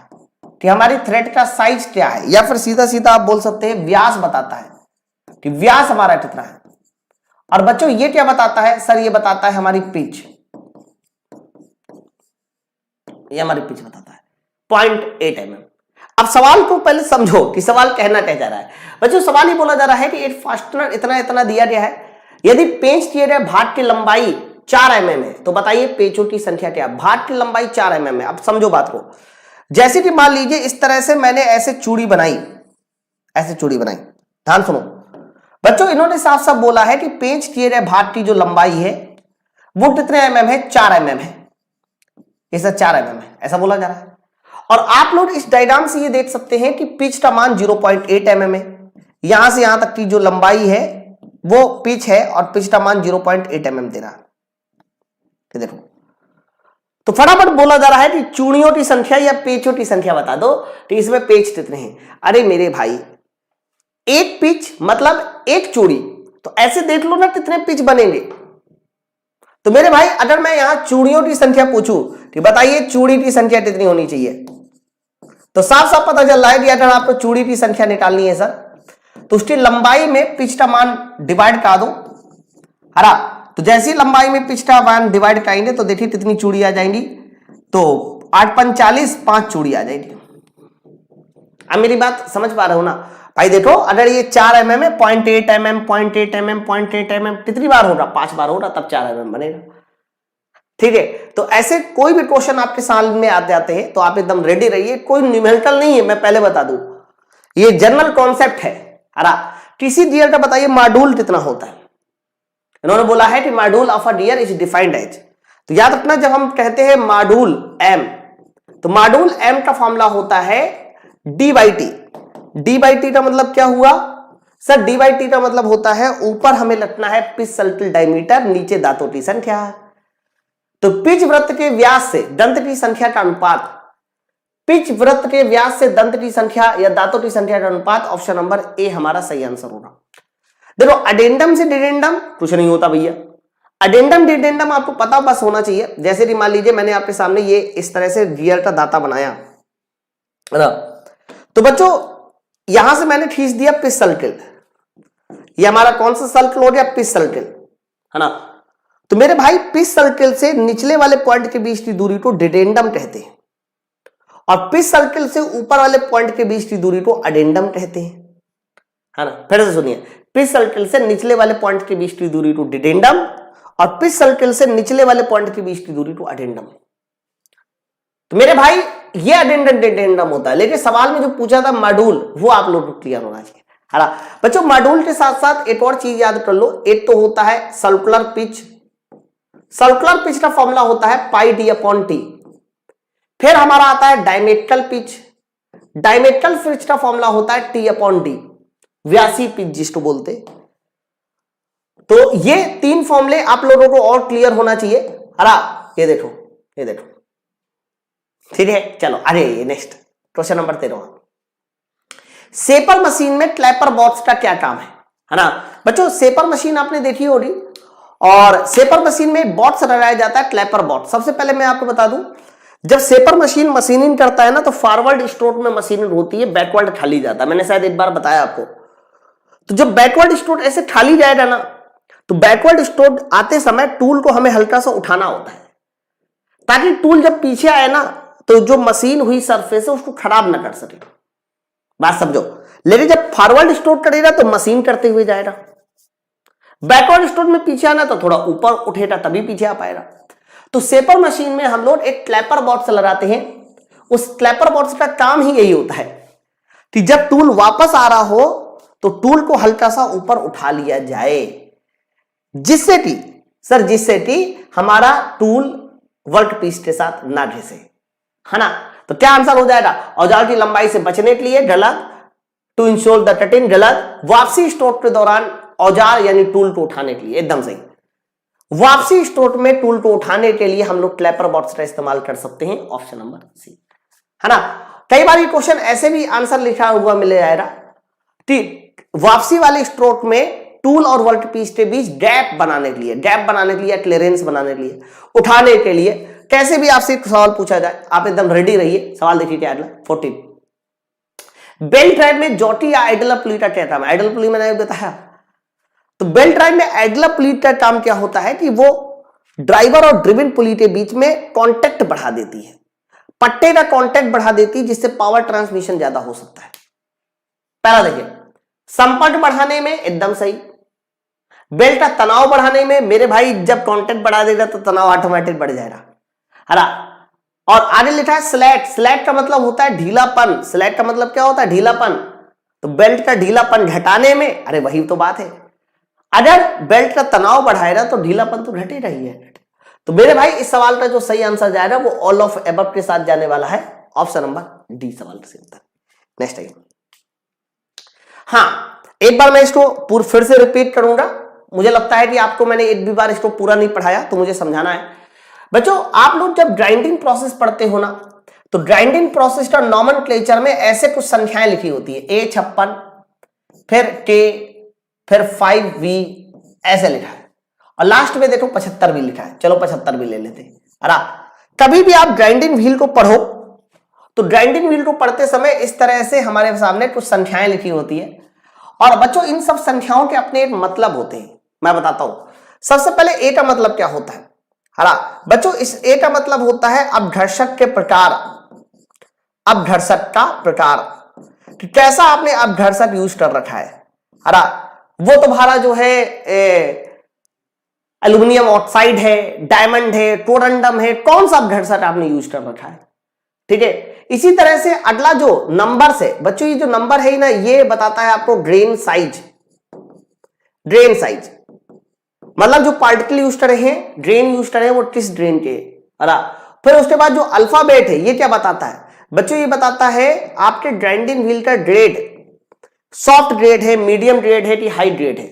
कि हमारी थ्रेड का साइज क्या है, या फिर सीधा सीधा आप बोल सकते हैं व्यास बताता है कि व्यास हमारा कितना है। और बच्चों ये क्या बताता है सर, ये बताता है हमारी पिच, ये हमारी पिच बताता है 0.8 mm। अब सवाल को पहले समझो कि सवाल कहना क्या जा रहा है बच्चों। सवाल ही बोला जा रहा है कि एक फास्टनर इतना इतना दिया गया है, यदि पेंच किए गए भाग की लंबाई 4 mm है, तो बताइए पेचों की संख्या क्या है। भाग की लंबाई 4 mm है। अब समझो बात को, जैसे कि मान लीजिए इस तरह से मैंने ऐसे चूड़ी बनाई, ऐसे चूड़ी बनाई, ध्यान सुनो बच्चों, इन्होंने साफ साफ बोला है कि पेंच किए गए भाग की जो लंबाई है वो कितने mm है, 4 mm है, ऐसा 4 mm है, ऐसा बोला जा रहा है। और आप लोग इस डायग्राम से ये देख सकते हैं कि पिच का मान 0.8 mm है, यहां से यहां तक की जो लंबाई है वो पिच है, और पिच का मान 0.8 mm दे रहा है। देखो तो फटाफट बोला जा रहा है कि चूड़ियों की संख्या या पेचों की संख्या बता दो, तो इसमें पेच कितने हैं। अरे मेरे भाई, एक पिच मतलब एक चूड़ी, तो ऐसे देख लो ना कितने पिच बनेंगे। तो मेरे भाई अगर मैं यहां चूड़ियों की संख्या पूछूं कि बताइए चूड़ी की संख्या कितनी होनी चाहिए, तो साफ साफ पता चल रहा है कि अगर आपको चूड़ी की संख्या निकालनी है सर, तो उसकी लंबाई में पिच का मान डिवाइड कर दो, हरा। तो जैसी लंबाई में पिच का मान डिवाइड करेंगे तो देखिए कितनी चूड़ी आ जाएंगी, तो 8 × 45 5 चूड़ी आ जाएगी। अब मेरी बात समझ पा रहे हो ना भाई। देखो अगर ये 4 mm है, 0.8 mm 0.8 mm 0.8 mm कितनी बार होगा, 5 बार होगा, तब 4 mm बनेगा। ठीक है, तो ऐसे कोई भी क्वेश्चन आपके साल में आ जाते हैं तो आप एकदम रेडी रहिए। कोई न्यूमेरिकल नहीं है, मैं पहले बता दूं, ये जनरल कॉन्सेप्ट है। टीसीडीआर का बताइए मॉड्यूल कितना होता है। इन्होंने बोला है कि module of a gear is defined as, तो याद रखना जब हम कहते हैं मॉड्यूल एम, तो मॉड्यूल एम का फॉर्मूला होता है D by T. D by T का मतलब क्या हुआ सर? डी बाई टी का मतलब होता है ऊपर हमें रखना है पिच सर्कल डायमीटर, नीचे दांतों की संख्या। तो पिच वृत्त के व्यास से दंत की संख्या का अनुपात, पिच वृत्त के व्यास से दंत की संख्या या दांतों की संख्या का अनुपात, ऑप्शन नंबर ए हमारा सही आंसर होगा। देखो अडेंडम से डिडेंडम कुछ नहीं होता भैया, अडेंडम डिडेंडम आपको पता बस होना चाहिए। जैसे कि मान लीजिए मैंने आपके सामने ये इस तरह से गियर का दाता बनाया, तो बच्चों यहां से मैंने खींच दिया पिच सर्कल, ये हमारा कौन सा सर्कल हो गया? पिच सर्कल, है ना। तो मेरे भाई पिच सर्कल से निचले वाले पॉइंट के बीच की दूरी को डिडेंडम कहते हैं, और पिच सर्कल से ऊपर वाले पॉइंट के बीच की दूरी को अडेंडम कहते हैं, है ना। फिर से सुनिए, पिच सर्कल से निचले वाले पॉइंट के बीच की दूरी को डिडेंडम, और पिच सर्कल से निचले वाले पॉइंट के बीच की दूरी को अडेंडम। तो मेरे भाई ये अडेंडम डिडेंडम होता है, लेकिन सवाल में जो पूछा था मॉड्यूल, वो आप लोग को क्लियर होना चाहिए, है ना। बच्चों मॉड्यूल के साथ साथ एक और चीज याद कर लो, एक तो होता है सर्कुलर पिच। सर्कुलर पिच का फॉर्मूला होता है पाई डी अपॉन टी। फिर हमारा आता है डायमेट्रिकल पिच। डायमेट्रिकल पिच का फॉर्मूला होता है टी अपॉन डी, व्यासी पिच जिसको बोलते। तो ये तीन फॉर्मूले आप लोगों को और क्लियर होना चाहिए। ये देखो, ये देखो, ठीक है। चलो अरे next question number 13, shaper machine में क्लैपर बॉक्स का क्या काम है ना। बच्चों सेपर मशीन आपने देखी होगी, और सेपर मशीन में बॉक्स लगाया जाता है, क्लैपर बॉक्स। सबसे पहले मैं आपको बता दूं, जब सेपर मशीन मशीनिंग करता है ना, तो फॉरवर्ड स्ट्रोक में मशीनिंग होती है, बैकवर्ड खाली जाता है। मैंने शायद एक बार बताया आपको। तो जब बैकवर्ड स्ट्रोक ऐसे खाली जाएगा ना, तो बैकवर्ड स्ट्रोक आते समय टूल को हमें हल्का सा उठाना होता है, ताकि टूल जब पीछे आए ना, तो जो मशीन हुई सरफेस है उसको खराब ना कर सके, बात समझो। लेकिन जब फॉरवर्ड स्ट्रोक करेगा तो मशीन करते हुए जाएगा, बैकवर्ड स्ट्रोक में पीछे आना तो थोड़ा ऊपर उठेगा, तभी पीछे आ पाएगा। तो सेपर मशीन में हम लोग एक क्लैपर बॉक्स लगाते हैं। उस क्लैपर बॉक्स का काम ही यही होता है कि जब टूल वापस आ रहा हो तो टूल को हल्का सा ऊपर उठा लिया जाए, जिससे कि हमारा टूल वर्क पीस के साथ ना घिसे, है ना। तो क्या आंसर हो जाएगा? औजार की लंबाई से बचने के लिए गलत, टू इंश्योर द कटिंग गलत, वापसी स्ट्रोक के दौरान औजार यानी टूल को उठाने के लिए एकदम सही। वापसी स्ट्रोक में टूल को उठाने के लिए हम लोग क्लैपर बॉक्स का इस्तेमाल कर सकते हैं, ऑप्शन नंबर सी, है ना। कई बार ये क्वेश्चन ऐसे भी आंसर लिखा हुआ मिल जाएगा कि वापसी वाले स्ट्रोक में टूल और वर्क पीस के बीच गैप बनाने के लिए, क्लियरेंस बनाने के लिए, उठाने के लिए, कैसे भी आपसे सवाल पूछा जाए आप एकदम रेडी रहिए। सवाल देखिए क्या अगला 14, बेल्ट ड्राइव में जॉटी या आइडल पुली का क्या काम है? आइडल पुली मैंने बताया। तो बेल्ट ड्राइव में आइडल पुली का काम क्या होता है कि वो ड्राइवर और ड्रिवन पुली के बीच में कांटेक्ट बढ़ा देती है, पट्टे का कांटेक्ट बढ़ा देती है, जिससे पावर ट्रांसमिशन ज्यादा हो सकता है। पहला देखिए, संपर्क बढ़ाने में एकदम सही। बेल्ट का तनाव बढ़ाने में मेरे भाई जब कांटेक्ट बढ़ा देगा तो तनाव ऑटोमेटिक बढ़ जाएगा, है ना। और आगे लिखा है स्लैट। स्लैट का मतलब होता है ढीलापन। स्लैट का मतलब क्या होता है? ढीलापन। तो बेल्ट का ढीलापन घटाने में, अरे वही तो बात है, अगर बेल्ट का तनाव बढ़ाएगा तो ढीलापन तो घटेगा ही है। तो मेरे भाई इस सवाल का जो सही आंसर जाएगा वो ऑल ऑफ एबव के साथ जाने वाला है, ऑप्शन नंबर डी सवाल से उत्तर। नेक्स्ट आइए। हाँ, एक बार मैं इसको फिर से रिपीट करूंगा। मुझे लगता है कि आपको मैंने एक भी बार इसको पूरा नहीं पढ़ाया, तो मुझे समझाना है। बच्चों आप लोग जब ग्राइंडिंग प्रोसेस पढ़ते हो ना, तो ग्राइंडिंग प्रोसेस का नॉमेनक्लेचर में ऐसे कुछ संख्याएं लिखी होती है, A56, फिर K, फिर 5V, ऐसे लिखा है, और लास्ट में देखो 75 भी लिखा है। चलो 75 भी ले लेते हैं। अरे कभी भी आप ग्राइंडिंग व्हील को पढ़ो तो ग्राइंडिंग व्हील को पढ़ते समय इस तरह से हमारे सामने कुछ संख्याएं लिखी होती है, और बच्चों इन सब संख्याओं के अपने एक मतलब होते हैं, मैं बताता हूं। सबसे पहले ए का मतलब क्या होता है? हरा बच्चों, इस ए का मतलब होता है अपघर्षक के प्रकार। अपघर्षक का प्रकार कि कैसा आपने अपघर्षक यूज कर रखा है। हरा वो तुम्हारा जो है एल्यूमिनियम ऑक्साइड है, डायमंड है, टोरंडम है, कौन सा अपघटसट आपने यूज कर रखा है। ठीक है, इसी तरह से अगला जो नंबर है बच्चों, ये जो नंबर है ना, ये बताता है आपको ग्रेन साइज। ग्रेन साइज मतलब जो पार्टिकल यूज करे हैं, ग्रेन यूज करे हैं, वो किस ग्रेन के। फिर उसके बाद जो अल्फाबेट है, ये क्या बताता है बच्चों, ये बताता है आपके ग्राइंडिंग व्हील का ग्रेड, सॉफ्ट ग्रेड है, मीडियम ग्रेड है कि हाई ग्रेड है।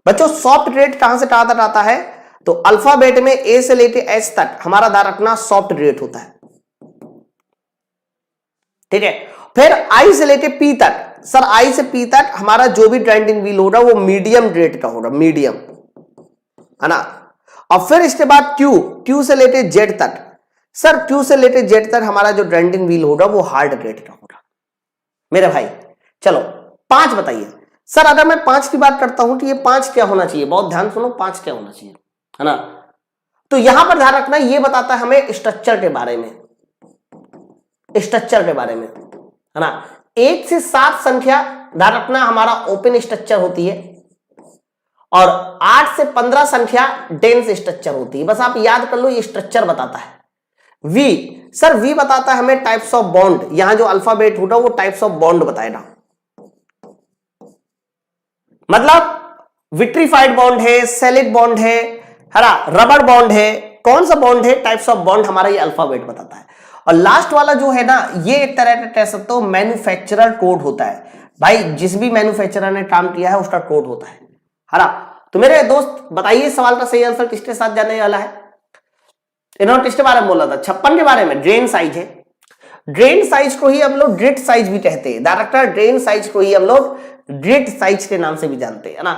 बच्चों सॉफ्ट ग्रेड कहां से कहां तक आता है, तो अल्फाबेट में ए से लेके एच तक हमारा ध्यान रखना सॉफ्ट ग्रेड होता है। ठीक है, फिर आई से लेके पी तक, सर आई से पी तक हमारा जो भी ग्राइंडिंग व्हील होगा वो मीडियम ग्रेड का होगा, मीडियम, है ना। और फिर इसके बाद क्यू, क्यू से लेके जेड तक, सर क्यू से लेके जेड तक हमारा जो ग्राइंडिंग व्हील होगा वो हार्ड ग्रेड का होगा मेरे भाई। चलो 5 बताइए। सर अगर मैं 5 की बात करता हूं तो ये 5 क्या होना चाहिए, बहुत ध्यान सुनो, 5 क्या होना चाहिए, है ना। तो यहां पर ध्यान रखना, ये बताता है हमें स्ट्रक्चर के बारे में, स्ट्रक्चर के बारे में, है ना। 1 से 7 संख्या ध्यान रखना हमारा ओपन स्ट्रक्चर होती है, और 8 से 15 संख्या डेंस स्ट्रक्चर होती है। बस आप याद कर लो, ये स्ट्रक्चर बताता है। वी, सर वी बताता है हमें टाइप्स ऑफ बॉन्ड, यहां जो अल्फाबेट होगा वो टाइप्स ऑफ बॉन्ड बताएगा, मतलब विट्रीफाइड बॉन्ड है, सैलिड बॉन्ड है ना, रबर बॉन्ड है, कौन सा बॉन्ड है, टाइप्स ऑफ बॉन्ड हमारा ये अल्फाबेट बताता है। और लास्ट वाला जो है ना, ये एक तरह का कह सकते हो मैन्युफैक्चरर कोड होता है भाई, जिस भी मैन्युफैक्चरर ने काम किया है उसका कोड होता है ना। तो मेरे दोस्त बताइए सवाल का सही आंसर किसके साथ जाने वाला है। इन्होंने किसके बारे में बोला था, 56 के बारे में। ड्रेन साइज है, ड्रेन साइज को ही हम लोग ग्रिड साइज भी कहते हैं, डायरेक्टर ड्रेन साइज को ही हम लोग ग्रिड साइज के नाम से भी जानते हैं, है ना।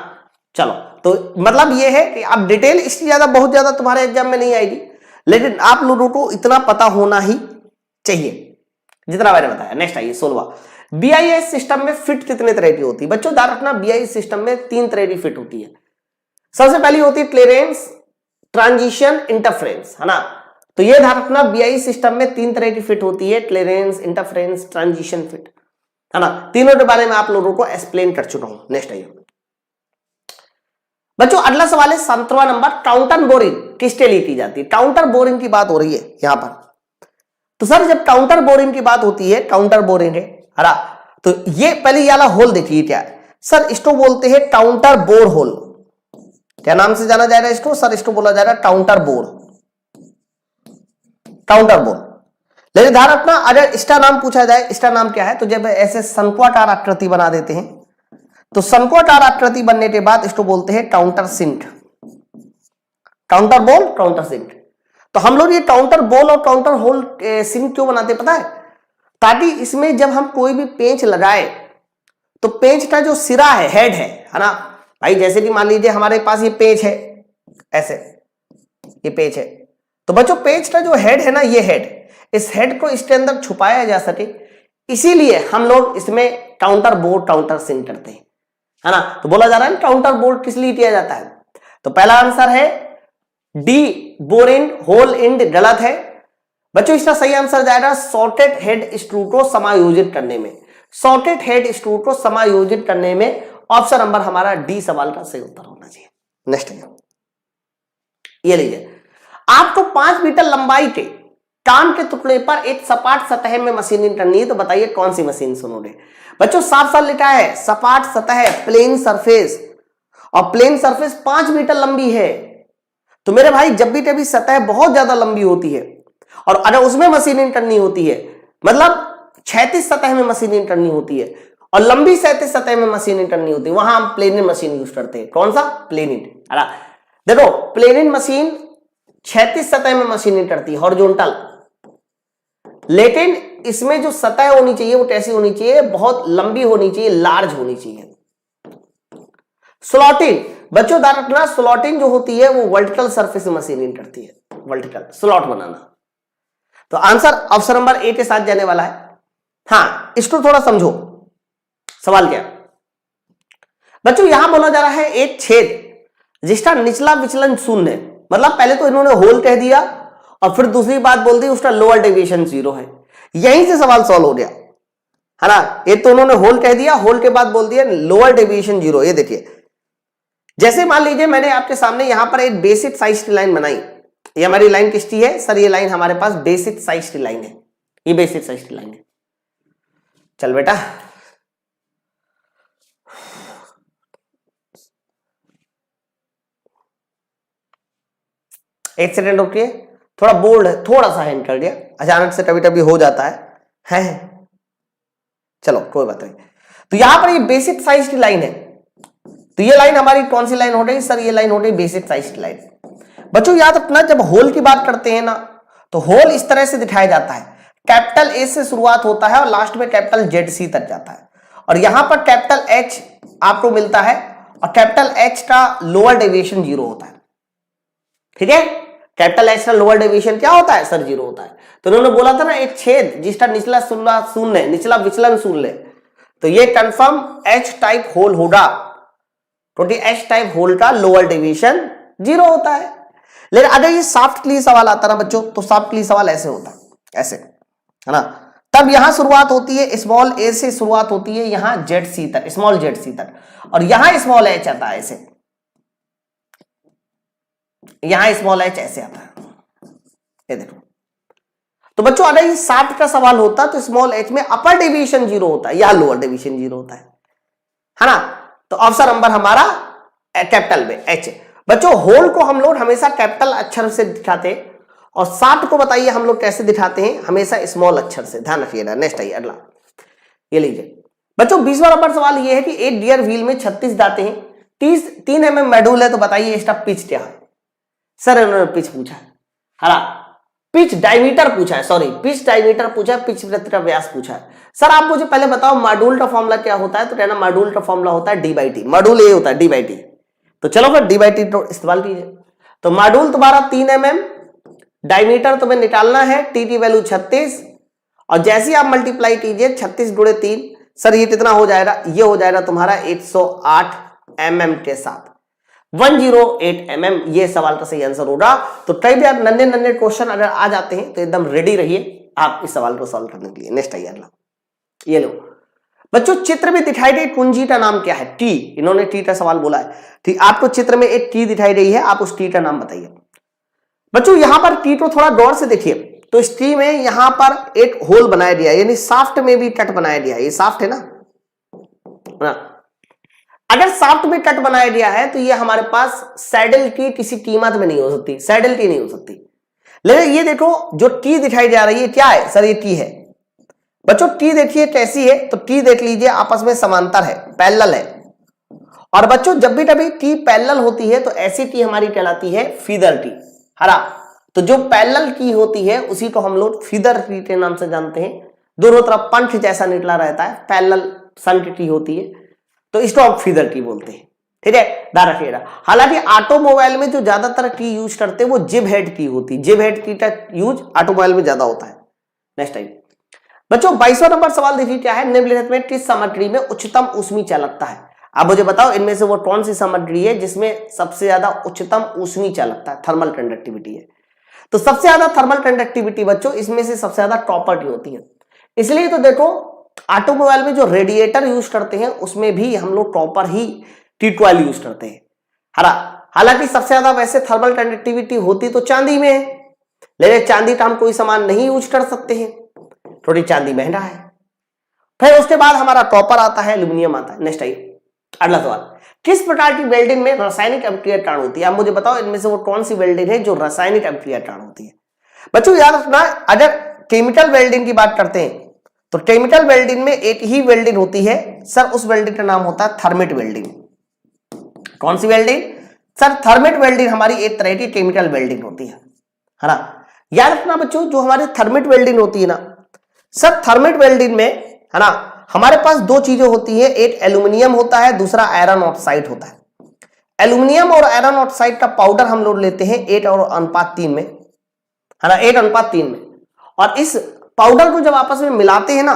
चलो तो मतलब ये है कि आप डिटेल इसकी ज्यादा बहुत ज्यादा तुम्हारे एग्जाम में नहीं आएगी, लेकिन आप लोगों को इतना पता होना ही चाहिए जितना मैंने बताया। नेक्स्ट आइए 16वां, बीआईएस सिस्टम में फिट कितने तरह की होती है बच्चों। ध्यान रखना बीआईएस सिस्टम में 3 तरह की फिट होती है। सबसे पहली होती है क्लीयरेंस, ट्रांजिशन, इंटरफ्रेंस, है ना। तो ये ध्यान रखना बीआईएस सिस्टम में 3 तरह की फिट होती है, क्लीयरेंस, इंटरफ्रेंस, ट्रांजिशन फिट, है ना। तीनों के बारे में आप लोगों को एक्सप्लेन कर चुका हूं। नेक्स्ट आइए बच्चों, अगला सवाल है 17वां नंबर, काउंटर बोरिंग किसके लिए की जाती है। काउंटर बोरिंग की बात हो रही है यहां पर। तो सर जब काउंटर बोरिंग की बात होती है, काउंटर बोरिंग है ना, तो ये पहले ये वाला होल देखिए क्या है सर, इसको बोलते हैं काउंटर बोर होल। क्या नाम से जाना जाएगा इसको, सर इसको बोला जाएगा काउंटर बोर, काउंटर बोर। लेकिन ध्यान रखना अगर इसका नाम पूछा जाए, इसका नाम क्या है, तो जब ऐसे शंक्वाकार आकृति बना देते हैं, तो शंक्वाकार आकृति बनने के बाद इसको बोलते हैं काउंटर सिंक, काउंटर बोल, काउंटर सिंक। तो हम लोग ये काउंटर बोल और काउंटर होल सिंक क्यों बनाते पता है, ताकि इसमें जब हम कोई भी पेंच लगाए तो पेंच का जो सिरा है, हेड है ना भाई, जैसे कि मान लीजिए हमारे पास ये पेंच है, ऐसे ये पेंच है, तो बच्चों पेंच का जो हेड है ना, ये हेड, इस हेड को इसके अंदर छुपाया जा सके, इसीलिए हम लोग इसमें काउंटर बोर्ड, काउंटर सिंक करते हैं, है ना। तो बोला जा रहा है काउंटर बोर्ड किस लिए किया जाता है, तो पहला आंसर है डी, बोर इन, होल इन गलत है बच्चों। इसका सही आंसर जाएगा सॉर्टेड हेड स्क्रू को समायोजित करने में, सॉर्टेड हेड स्क्रू को समायोजित करने में ऑप्शन नंबर हमारा डी सवाल का सही उत्तर होना चाहिए। नेक्स्ट ये लीजिए, आपको 5 मीटर लंबाई के कान के टुकड़े पर एक सपाट सतह में मशीनिंग करनी है, तो बताइए कौन सी मशीन सुनोगे बच्चों। साफ साफ लिखा है सपाट सतह, प्लेन सरफेस, और प्लेन सरफेस 5 मीटर लंबी है। तो मेरे भाई जब भी कभी सतह बहुत ज्यादा लंबी होती है और अगर उसमें मशीनिंग करनी होती है, मतलब क्षैतिज सतह में मशीनिंग करनी होती है और लंबी क्षैतिज सतह में मशीनिंग करनी होती है, वहां हम प्लेनिंग मशीन यूज करते हैं। कौन सा, प्लेनिंग। देखो प्लेनिंग मशीन क्षैतिज सतह में मशीनिंग करती है, हॉरिजॉन्टल, लेकिन इसमें जो सतह होनी चाहिए वो कैसी होनी चाहिए, बहुत लंबी होनी चाहिए, लार्ज होनी चाहिए। स्लॉटिंग बच्चों ध्यान रखना, स्लॉटिंग जो होती है वो वर्टिकल सरफेस में मशीनिंग करती है, वर्टिकल स्लॉट बनाना। तो आंसर ऑप्शन नंबर ए के साथ जाने वाला है। हाँ इसको थोड़ा समझो, सवाल क्या बच्चों, यहां बोला जा रहा है एक छेद जिसका निचला विचलन शून्य है, मतलब पहले तो इन्होंने होल कह दिया और फिर दूसरी बात बोल दी उसका लोअर डेविएशन 0 है, यहीं से सवाल सॉल्व हो गया, है ना। एक तो उन्होंने होल कह दिया, होल के बाद बोल दिया लोअर डेविएशन 0। ये देखिए जैसे मान लीजिए मैंने आपके सामने यहां पर एक बेसिक साइज लाइन बनाई, ये हमारी लाइन किसकी है सर, ये लाइन हमारे पास बेसिक साइज लाइन है, ये बेसिक साइज लाइन है। चल बेटा एक सेकंड रुकिए, थोड़ा बोल्ड है, थोड़ा सा हैंड कर दिया, अचानक से कभी कभी हो जाता है। चलो कोई बात नहीं। तो यहां पर ये बेसिक साइज की लाइन है, तो ये लाइन हमारी कौन सी लाइन हो रही सर, ये लाइन हो रही बेसिक साइज की लाइन। बच्चों याद रखना जब होल की बात करते हैं ना, तो होल इस तरह से दिखाया जाता है, कैपिटल ए से शुरुआत होता है और लास्ट में कैपिटल जेड सी तक जाता है, और यहां पर कैपिटल एच आपको मिलता है और कैपिटल एच का लोअर डेविएशन 0 होता है। ठीक है, कैपिटल एच का लोअर डेविएशन क्या होता है सर, 0 होता है। तो उन्होंने बोला था ना एक छेद जिसका निचला शून्य निचला विचलन शून्य, तो ये कंफर्म एच टाइप होल होगा, क्योंकि एच टाइप होल का लोअर डेविएशन 0 होता है। लेकिन अगर ये सॉफ्ट क्ली सवाल आता ना बच्चों, तो सॉफ्ट क्ली सवाल ऐसे होता है, ऐसे है ना, तब यहां शुरुआत होती है स्मॉल ए से शुरुआत होती है यहां जेड सी तक, स्मॉल जेड सी तक, और यहां स्मॉल एच आता है ऐसे, यहां स्मॉल एच ऐसे आता है, ये देखो। तो बच्चों अगर ये सॉफ्ट का सवाल होता तो स्मॉल एच में अपर डेविएशन 0 होता है, यहां लोअर डेविएशन 0 होता है ना। तो ऑप्शन नंबर हमारा कैपिटल में एच। बच्चों होल को हम लोग हमेशा कैपिटल अक्षर से दिखाते हैं, और सॉफ्ट को बताइए हम लोग कैसे दिखाते हैं, हमेशा स्मॉल अक्षर से, ध्यान रखिएगा। नेक्स्ट आइए अगला, ये लीजिए बच्चों 20वां नंबर सवाल ये है कि एक गियर व्हील में 36 दांते हैं, 3 mm मॉड्यूल है, तो बताइए इसका पिच क्या है सर। उन्होंने पिच पूछा है, पिच डायमीटर पूछा है, सॉरी पिच डायमीटर पूछा है, पिच वृत्त का व्यास पूछा है। सर आप मुझे पहले बताओ मॉड्यूल का फॉर्मूला क्या होता है, तो कहना मॉड्यूल का फॉर्मूला होता है d/t, मॉड्यूल ये होता है d/t, तो चलो फिर d/t तो इस्तेमाल कीजिए। तो मॉड्यूल तुम्हारा 3 mm, डायमीटर तुम्हें निकालना है, t की वैल्यू 36, और जैसे ही आप मल्टीप्लाई कीजिए 36 गुणे 3, सर ये कितना हो जाएगा, ये हो जाएगा तुम्हारा 108 mm के साथ, 108 mm, ये सवाल का सही आंसर होगा। तो कई बार नन्हे क्वेश्चन अगर आ जाते हैं तो एकदम रेडी रहिए आप इस सवाल को सॉल्व करने के लिए। नेक्स्ट आइए अगला, ये लो बच्चों चित्र में दिखाई गई कुंजी का नाम क्या है, टी, इन्होंने टी का सवाल बोला है, ठीक, आपको चित्र में एक टी दिखाई गई है, आप उस टी का नाम बताइए। बच्चों यहां पर टी को थोड़ा गौर से देखिए, तो इस टी में यहां पर एक होल बनाया गया, यानी साफ्ट में भी कट बनाया गया, ये साफ्ट है ना, अगर साफ्ट में कट बनाया गया है तो ये हमारे पास सैडल की किसी कीमत में नहीं हो सकती, सैडल की नहीं हो सकती। लेकिन ये देखो जो टी दिखाई जा रही है क्या है सर, ये टी है। बच्चों टी देखिए कैसी है, तो टी देख लीजिए आपस में समांतर है, पैरेलल है, और बच्चों जब भी कभी टी पैरेलल होती है तो ऐसी टी हमारी कहलाती है फीदर टी, हरा। तो जो पैरेलल की होती है उसी को हम लोग फीदर टी के नाम से जानते हैं, दोनों तरफ पंख जैसा निकला रहता है, पैरेलल संक टी होती है, तो इसको आप फीदर टी बोलते हैं। ठीक है, ध्यान रखिएगा। हालांकि ऑटोमोबाइल में जो ज्यादातर टी यूज करते हैं वो जिब हेड टी होती है, जिब हेड टी का यूज ऑटोमोबाइल में ज्यादा होता है। नेक्स्ट टाइम बच्चों 22वां नंबर सवाल देखिए क्या है, निम्नलिखित में किस सामग्री में उच्चतम ऊष्मीय चालकता है। आप मुझे बताओ इनमें से वो कौन सी सामग्री है जिसमें सबसे ज्यादा उच्चतम ऊष्मीय चालकता है, थर्मल कंडक्टिविटी है। तो सबसे ज्यादा थर्मल कंडक्टिविटी बच्चों इसमें से सबसे ज्यादा कॉपर की होती है। इसलिए तो देखो ऑटोमोबाइल में जो रेडिएटर यूज करते हैं उसमें भी हम लोग कॉपर ही टी कॉइल यूज करते हैं, हरा। हालांकि सबसे ज्यादा वैसे थर्मल कंडक्टिविटी होती तो चांदी में है, लेकिन चांदी का हम कोई सामान नहीं यूज कर सकते हैं, थोड़ी चांदी महंगा है। फिर उसके बाद हमारा कॉपर आता है, एल्यूमिनियम आता है। नेक्स्ट आइए अगला सवाल, किस प्रकार की वेल्डिंग में रासायनिक अभिक्रिया कारण होती है। आप मुझे बताओ इनमें से वो कौन सी वेल्डिंग है जो रासायनिक अभिक्रिया कारण होती है। बच्चों याद रखना अगर केमिकल वेल्डिंग की बात करते हैं तो केमिकल वेल्डिंग में एक ही वेल्डिंग होती है सर, उस वेल्डिंग का नाम होता है थर्मिट वेल्डिंग। कौन सी वेल्डिंग सर, थर्मिट वेल्डिंग हमारी एक तरह की केमिकल वेल्डिंग होती है ना। याद रखना बच्चों जो हमारी थर्मिट वेल्डिंग होती है ना सर, थर्मिट वेल्डिंग में है ना हमारे पास दो चीजें होती है, एक एल्यूमिनियम होता है, दूसरा आयरन ऑक्साइड होता है। एल्यूमिनियम और आयरन ऑक्साइड का पाउडर हम लोग लेते हैं 8:3 में, है ना, 8:3 में। और इस पाउडर को जब आपस में मिलाते हैं ना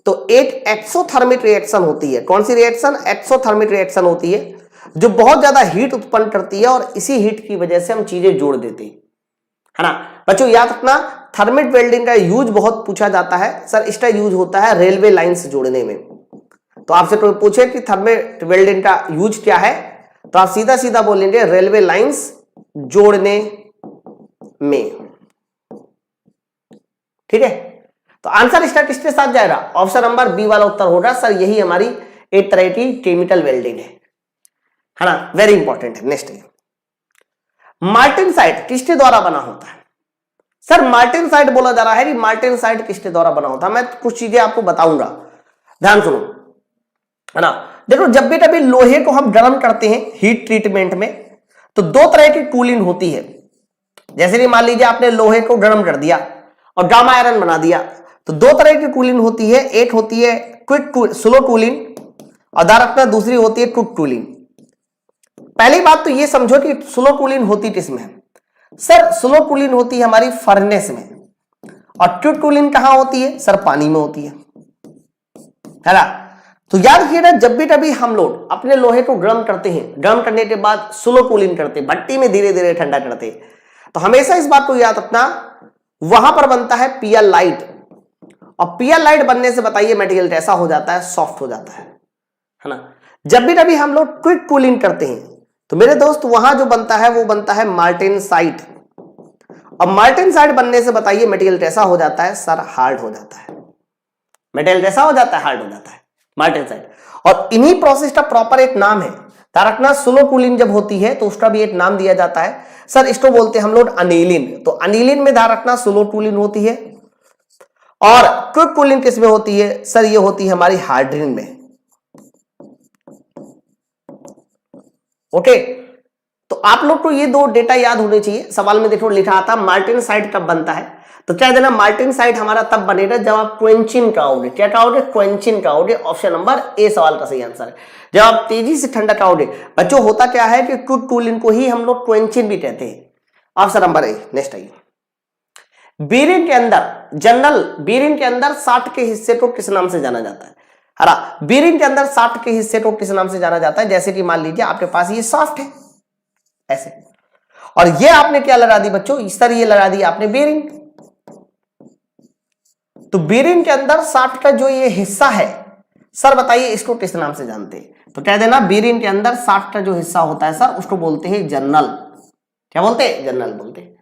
तो एक एक्सोथर्मिक रिएक्शन होती है। कौन सी रिएक्शन, एक्सोथर्मिक रिएक्शन होती है जो बहुत ज्यादा हीट उत्पन्न करती है, और इसी हीट की वजह से हम चीजें जोड़ देते हैं, है ना। बच्चों याद रखना थर्मिट वेल्डिंग का यूज बहुत पूछा जाता है सर, इसका यूज होता है रेलवे लाइन से जोड़ने में। तो आपसे कोई पूछे कि थर्मिट वेल्डिंग का यूज क्या है, तो आप सीधा सीधा बोलेंगे रेलवे लाइंस जोड़ने में। ठीक है, तो आंसर इसका किसके साथ जाएगा? ऑप्शन नंबर बी वाला उत्तर होगा सर, यही हमारी एक तरह की केमिकल वेल्डिंग है ना, वेरी इंपॉर्टेंट है। नेक्स्ट है मार्टेनसाइट किसके द्वारा बना होता है? सर मार्टेनसाइट बोला जा रहा है कि मार्टेनसाइट किसके द्वारा बना होता है? मैं कुछ चीजें आपको बताऊंगा, ध्यान सुनो, है ना। देखो जब भी कभी लोहे को हम गर्म करते हैं हीट ट्रीटमेंट में, तो दो तरह की कूलिंग होती है। जैसे कि मान लीजिए आपने लोहे को गर्म कर दिया और गामा आयरन बना दिया, तो दो तरह की कूलिंग होती है, एक होती है क्विक स्लो कूलिंग और ध्यान रखना दूसरी होती है क्विक कूलिंग। पहली बात तो ये समझो कि स्लो कूलिंग होती किसमें है? सर स्लो कूलिंग होती है हमारी फर्नेस में, और क्विक कूलिंग कहां होती है? सर पानी में होती है ना। तो याद रखिएगा जब भी कभी हम लोग अपने लोहे को गर्म करते हैं, गर्म करने के बाद स्लो कूलिंग करते हैं, भट्टी में धीरे धीरे ठंडा करते हैं, तो हमेशा इस बात को याद रखना वहां पर बनता है पीआर लाइट, और पीआर लाइट बनने से बताइए मटेरियल कैसा हो जाता है? सॉफ्ट हो जाता है ना। जब भी कभी हम लोग क्विक कूलिंग करते हैं तो मेरे दोस्त वहां जो बनता है वो बनता है मार्टेनसाइट, और मार्टेनसाइट बनने से बताइए मटेरियल कैसा हो जाता है? सर हार्ड हो जाता है। मटेरियल कैसा हो जाता है? हार्ड हो जाता है, मार्टेनसाइट। और इन्हीं प्रोसेस का प्रॉपर एक नाम है, रखना स्लो कूलिंग जब होती है तो उसका भी एक नाम दिया जाता है सर, इसको बोलते हैं हम लोग अनिलिन। तो अनिलिन में ध्यान रखना स्लो कूलिंग होती है, और क्विक कूलिंग किसमें होती है? सर ये होती है हमारी हार्डनिंग में। ओके, तो आप लोग को ये दो डेटा याद होने चाहिए। सवाल में देखो लिखा आता मार्टेनसाइट कब बनता है, तो क्या देना मार्टेनसाइट हमारा तब बनेगा जब आप क्वेंचिन कराओगे। क्या कराओगे? क्वेंचिन कराओगे। ऑप्शन नंबर ए सवाल का सही आंसर है, जब आप तेजी से ठंडा कराओगे। बच्चों होता क्या है कि क्विक कूलिंग को ही हम लोग क्वेंचिन भी कहते हैं। Option number A. नेक्स्ट आइए, बीरिंग के अंदर जनरल बीरिंग के अंदर 60 के हिस्से को किस नाम से जाना जाता है? हरा, बीरिंग के अंदर 60 के हिस्से को किस नाम से जाना जाता है? जैसे कि मान लीजिए आपके पास ये सॉफ्ट है ऐसे, और ये आपने क्या लगा दी बच्चों? इस तरह ये लगा दी आपने बीरिंग। तो बीरिंग के अंदर 60 का जो ये हिस्सा है, सर बताइए इसको किस नाम से जानते हैं? तो कह देना बीरिंग के अंदर 60 का जो हिस्सा होता है सर उसको बोलते हैं जर्नल। क्या बोलते हैं? जर्नल बोलते हैं।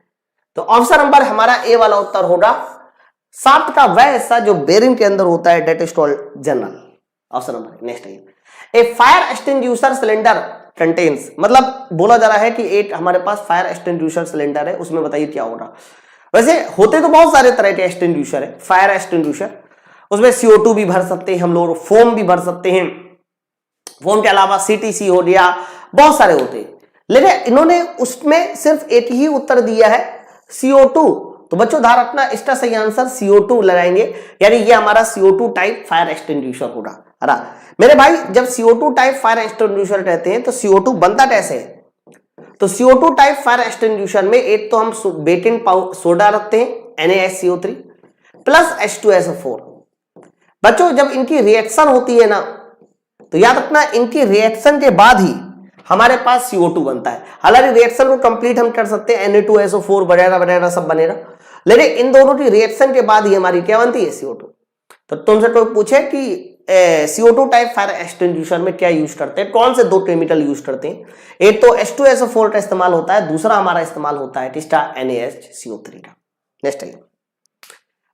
तो ऑप्शन नंबर हमारा ए वाला उत्तर होगा 60 का वह हिस्सा जो बेरिंग के अंदर होता है, that is called journal. Option number. Next है, A fire extinguisher cylinder contains, मतलब बोला जा रहा है कि एक हमारे पास फायर एक्सटिंग्विशर सिलेंडर है, उसमें बताइए क्या होगा। वैसे होते तो बहुत सारे तरह के एक्सटिंग्विशर है, फायर एक्सटिंग्विशर, उसमें CO2 भी भर सकते हैं हम लोग, फोम भी भर सकते हैं, फोम के अलावा CTC हो गया, बहुत सारे होते हैं। लेकिन इन्होंने उसमें सिर्फ एक ही उत्तर दिया है CO2। तो बच्चों ध्यान रखना इसका सही आंसर CO2 लगाएंगे, यानी ये हमारा CO2 टाइप फायर एक्सटिंग्विशर होगा। है मेरे भाई, जब CO2 टाइप फायर एक्सटिंग्विशर कहते हैं तो CO2 बनता कैसे है? तो CO2 टाइप फायर एक्सटिंग्विशर में एक तो हम बेकिंग सोडा रखते हैं NaSCO3 प्लस H2SO4। बच्चों जब इनकी रिएक्शन होती है ना, तो याद रखना इनकी रिएक्शन के बाद ही हमारे पास CO2 बनता है। हालांकि रिएक्शन को कंप्लीट हम कर सकते हैं, Na2SO4 वगैरह वगैरह सब बनेगा, लेकिन इन दोनों की रिएक्शन के बाद ही हमारी क्या बनती है? CO2। तो तुमसे कोई पूछे कि CO2 टाइप फायर एक्सटिंग्विशर में क्या यूज करते हैं, कौन से दो केमिकल यूज करते हैं? एक तो H2SO4 का इस्तेमाल होता है, दूसरा हमारा इस्तेमाल होता है किसका? NaSCO3 का। नेक्स्ट है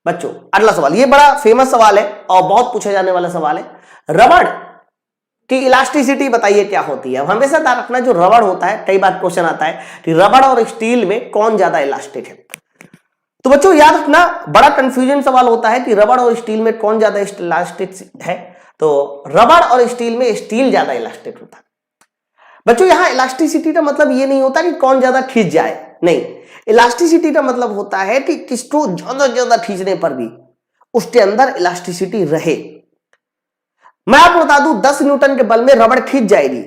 बच्चों अगला सवाल, ये बड़ा फेमस सवाल है और बहुत पूछे जाने वाला सवाल है। रबड़ की इलास्टिसिटी बताइए क्या होती है? हमेशा ध्यान रखना जो रबड़ होता है, कई बार क्वेश्चन आता है कि रबड़ और स्टील में कौन ज्यादा इलास्टिक है। तो बच्चों याद रखना बड़ा कंफ्यूजन सवाल होता है कि रबड़ और स्टील में कौन ज्यादा इलास्टिक है। तो रबड़ और स्टील में स्टील ज्यादा इलास्टिक होता है। बच्चों यहां इलास्टिसिटी का मतलब ये नहीं होता कि कौन ज्यादा खींच जाए, नहीं, इलास्टिसिटी का मतलब होता है कि किसको ज्यादा खींचने पर भी उसके अंदर इलास्टिसिटी रहे। मैं आपको बता दूं 10 न्यूटन के बल में रबड़ खींच जाएगी,